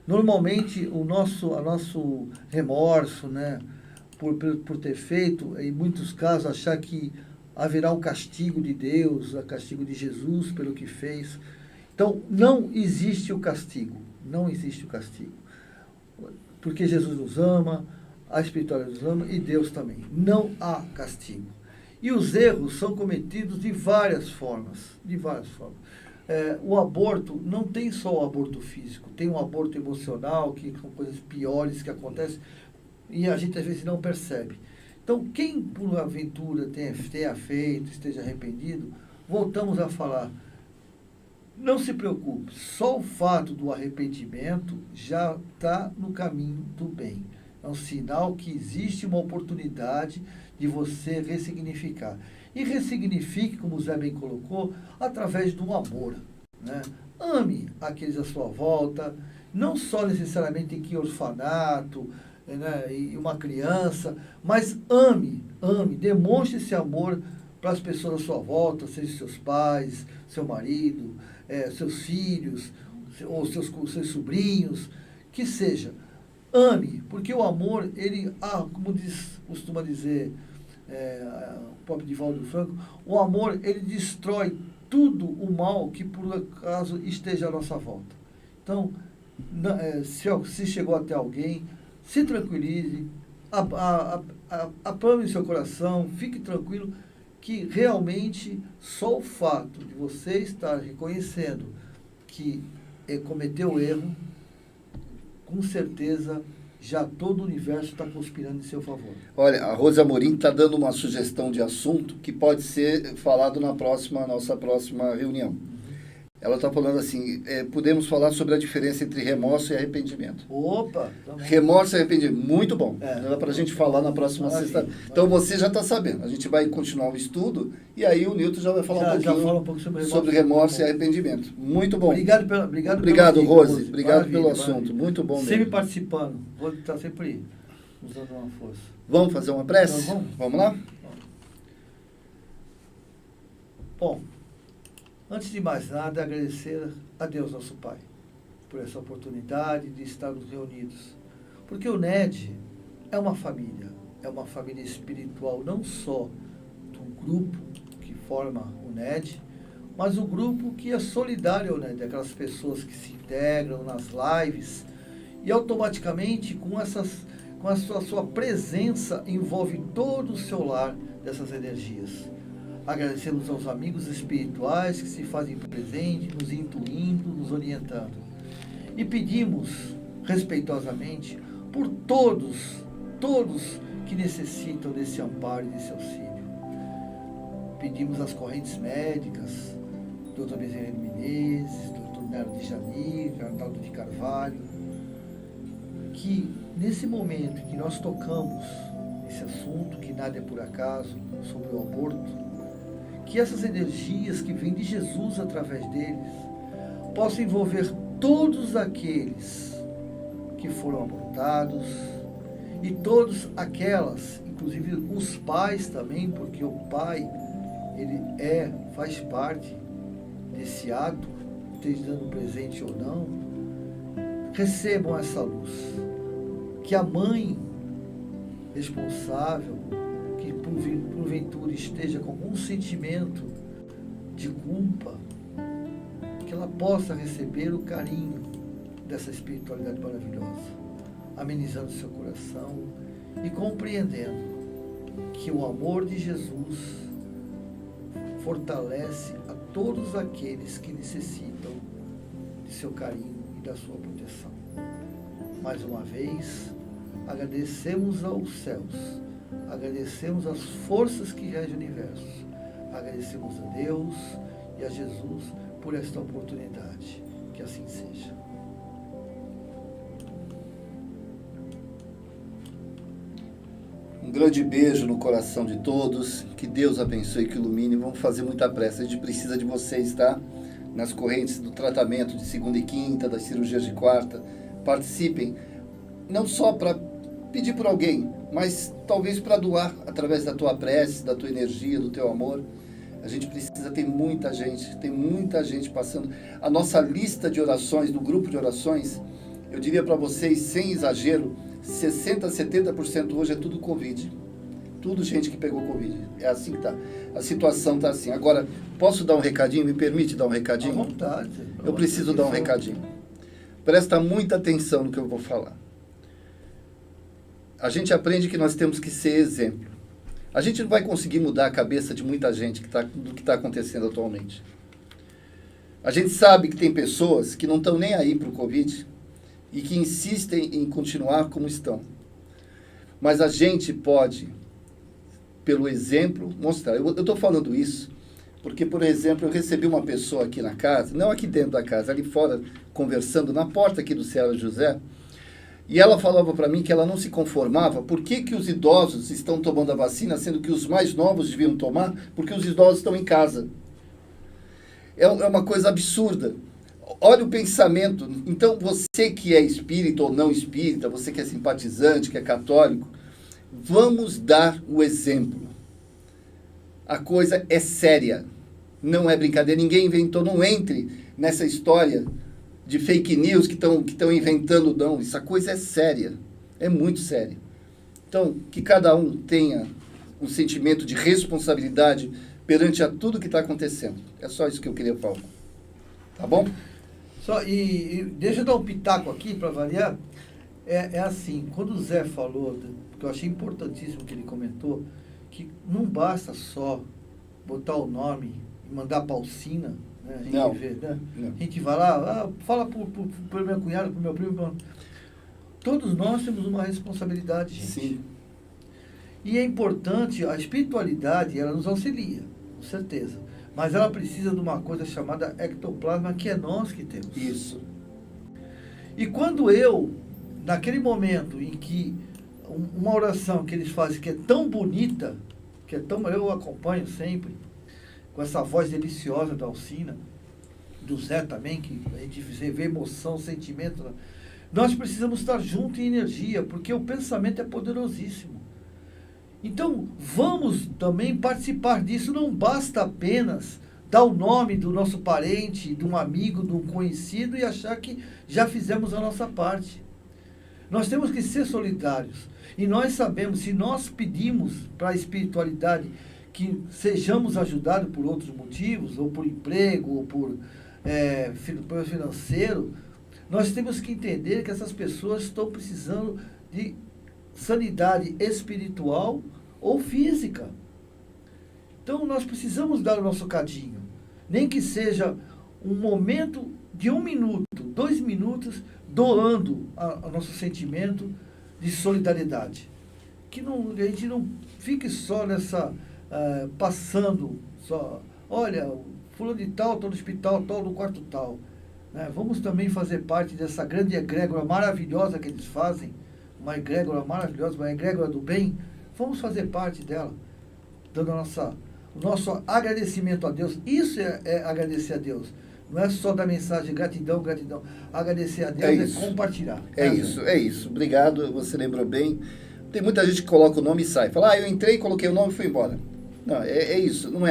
Normalmente, o nosso remorso, né? Por ter feito, em muitos casos, achar que haverá um castigo de Deus, o castigo de Jesus pelo que fez. Então, não existe o castigo. Não existe o castigo. porque Jesus nos ama, a espiritualidade nos ama e Deus também. Não há castigo. E os erros são cometidos de várias formas. O aborto não tem só o aborto físico, tem um aborto emocional, que são coisas piores que acontecem e a gente às vezes não percebe. Então, quem por aventura tenha feito, esteja arrependido, voltamos a falar, não se preocupe, só o fato do arrependimento já está no caminho do bem. É um sinal que existe uma oportunidade de você ressignificar. E ressignifique, como o Zé bem colocou, através do amor. Né? Ame aqueles à sua volta, não só necessariamente em que orfanato, né, e uma criança, mas ame, demonstre esse amor para as pessoas à sua volta, seja seus pais, seu marido, seus filhos, ou seus sobrinhos, que seja. Ame, porque o amor, ele, como costuma dizer o próprio Divaldo Franco, o amor, ele destrói tudo o mal que por acaso esteja à nossa volta. Então, se chegou até alguém, se tranquilize, aplane seu coração, fique tranquilo, que realmente só o fato de você estar reconhecendo que cometeu erro, com certeza já todo o universo está conspirando em seu favor. Olha, a Rosa Amorim está dando uma sugestão de assunto que pode ser falado na nossa próxima reunião. Ela está falando assim, podemos falar sobre a diferença entre remorso e arrependimento. Opa! Também. Remorso e arrependimento, muito bom. Dá para a gente falar na próxima sexta. Então você já está sabendo. A gente vai continuar o estudo e aí o Newton já vai falar um pouco sobre remorso e arrependimento. Muito bom. Obrigado, Rose. Obrigado pelo assunto. Muito bom mesmo. Sempre participando. Vou estar sempre usando uma força. Vamos fazer uma prece? Então, vamos lá? Bom, antes de mais nada, agradecer a Deus, nosso Pai, por essa oportunidade de estarmos reunidos. Porque o NED é uma família espiritual, não só do grupo que forma o NED, mas o grupo que é solidário ao NED, aquelas pessoas que se integram nas lives e automaticamente com a sua presença envolve todo o seu lar dessas energias. Agradecemos aos amigos espirituais que se fazem presente, nos intuindo, nos orientando. E pedimos, respeitosamente, por todos que necessitam desse amparo e desse auxílio. Pedimos às correntes médicas, Dr. Bezerra Menezes, Dr. Nero de Janir, Arnaldo de Carvalho, que nesse momento que nós tocamos esse assunto, que nada é por acaso, sobre o aborto, que essas energias que vêm de Jesus através deles possam envolver todos aqueles que foram abortados e todos aquelas, inclusive os pais também, porque o pai, ele faz parte desse ato, esteja dando presente ou não, recebam essa luz. Que a mãe responsável, que porventura esteja com algum sentimento de culpa, que ela possa receber o carinho dessa espiritualidade maravilhosa, amenizando seu coração e compreendendo que o amor de Jesus fortalece a todos aqueles que necessitam de seu carinho e da sua proteção. Mais uma vez, agradecemos aos céus, agradecemos as forças que regem o universo, agradecemos a Deus e a Jesus por esta oportunidade. Que assim seja. Um grande beijo no coração de todos, que Deus abençoe e que ilumine. Vamos fazer muita pressa, a gente precisa de vocês, tá? Nas correntes do tratamento de segunda e quinta, das cirurgias de quarta. Participem, não só para pedir por alguém, mas talvez para doar através da tua prece, da tua energia, do teu amor. A gente precisa, tem muita gente passando. A nossa lista de orações, do grupo de orações, eu diria para vocês, sem exagero, 60%, 70% hoje é tudo Covid. Tudo gente que pegou Covid. É assim que tá. A situação tá assim. Agora, posso dar um recadinho? Me permite dar um recadinho? À vontade. Eu preciso dar um recadinho. Presta muita atenção no que eu vou falar. a gente aprende que nós temos que ser exemplo. A gente não vai conseguir mudar a cabeça de muita gente do que está acontecendo atualmente. A gente sabe que tem pessoas que não estão nem aí para o Covid e que insistem em continuar como estão. Mas a gente pode, pelo exemplo, mostrar. Eu estou falando isso porque, por exemplo, eu recebi uma pessoa aqui na casa, não aqui dentro da casa, ali fora, conversando na porta aqui do Ceará José, e ela falava para mim que ela não se conformava. Por que os idosos estão tomando a vacina, sendo que os mais novos deviam tomar? Porque os idosos estão em casa. É uma coisa absurda. Olha o pensamento. Então, você que é espírita ou não espírita, você que é simpatizante, que é católico, vamos dar o exemplo. A coisa é séria. Não é brincadeira. Ninguém inventou. Não entre nessa história de fake news que estão inventando, não. Essa coisa é séria. É muito séria. Então, que cada um tenha um sentimento de responsabilidade perante a tudo que está acontecendo. É só isso que eu queria falar. Tá bom? E deixa eu dar um pitaco aqui para variar. É assim, quando o Zé falou, que eu achei importantíssimo que ele comentou, que não basta só botar o nome e mandar para a Alcina, né? A gente não, vê, né? Não. A gente vai lá, fala para meu cunhado, para meu primo. Todos nós temos uma responsabilidade, gente. Sim. E é importante, a espiritualidade, ela nos auxilia, com certeza. Mas ela precisa de uma coisa chamada ectoplasma, que é nós que temos. Isso. E quando naquele momento em que uma oração que eles fazem, que é tão bonita, eu acompanho sempre, com essa voz deliciosa da Alcina, do Zé também, que a gente vê emoção, sentimento. Nós precisamos estar juntos em energia, porque o pensamento é poderosíssimo. Então, vamos também participar disso. Não basta apenas dar o nome do nosso parente, de um amigo, de um conhecido e achar que já fizemos a nossa parte. Nós temos que ser solidários. E nós sabemos, se nós pedimos para a espiritualidade que sejamos ajudados por outros motivos, ou por emprego, ou por financeiro, nós temos que entender que essas pessoas estão precisando de sanidade espiritual ou física. Então, nós precisamos dar o nosso cadinho. Nem que seja um momento de 1 minuto, 2 minutos, doando o nosso sentimento de solidariedade. Que a gente não fique só nessa, passando, só, olha, fulano de tal, no hospital, tal, no quarto tal. Né? Vamos também fazer parte dessa grande egrégora maravilhosa que eles fazem, uma egrégora maravilhosa, uma egrégora do bem. Vamos fazer parte dela, dando o nosso agradecimento a Deus. Isso é agradecer a Deus. Não é só dar mensagem, gratidão, gratidão. Agradecer a Deus é compartilhar. É isso. Obrigado, você lembrou bem. Tem muita gente que coloca o nome e sai. Fala, eu entrei, coloquei o nome e fui embora. Não, é isso. Não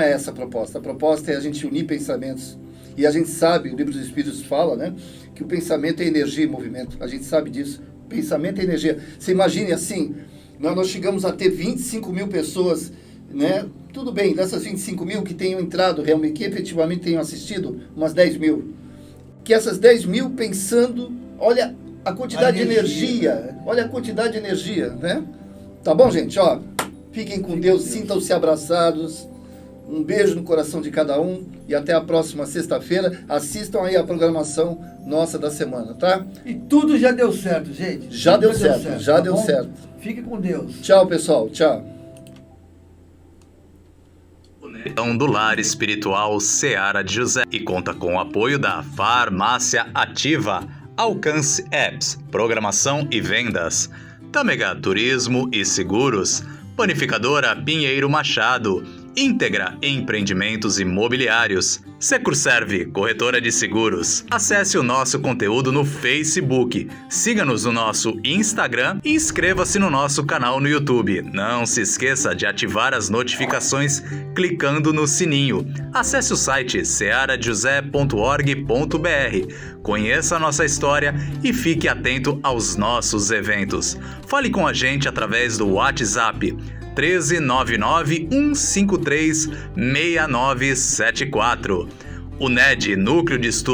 é essa a proposta. A proposta é a gente unir pensamentos. E a gente sabe, o Livro dos Espíritos fala, né, que o pensamento é energia e movimento. A gente sabe disso. Pensamento é energia. Você imagine assim, nós chegamos a ter 25 mil pessoas, né? Tudo bem, dessas 25 mil que tenham entrado realmente, que efetivamente tenham assistido, umas 10 mil. Que essas 10 mil pensando, olha a quantidade de energia, olha a quantidade de energia, né? Tá bom, gente? Ó, fiquem com Deus, sintam-se abraçados. Um beijo no coração de cada um e até a próxima sexta-feira. Assistam aí a programação nossa da semana, tá? E tudo já deu certo, gente. Já deu certo. Fique com Deus. Tchau, pessoal. Tchau. Do Lar Espiritual Ceará de José e conta com o apoio da Farmácia Ativa, Alcance Apps, Programação e Vendas, Tâmega Turismo e Seguros, Panificadora Pinheiro Machado, Íntegra Empreendimentos Imobiliários, Securserve, corretora de seguros. Acesse o nosso conteúdo no Facebook, siga-nos no nosso Instagram e inscreva-se no nosso canal no YouTube. Não se esqueça de ativar as notificações clicando no sininho. Acesse o site cearajosé.org.br. Conheça a nossa história e fique atento aos nossos eventos. Fale com a gente através do WhatsApp 13991536974. O NED, Núcleo de Estudos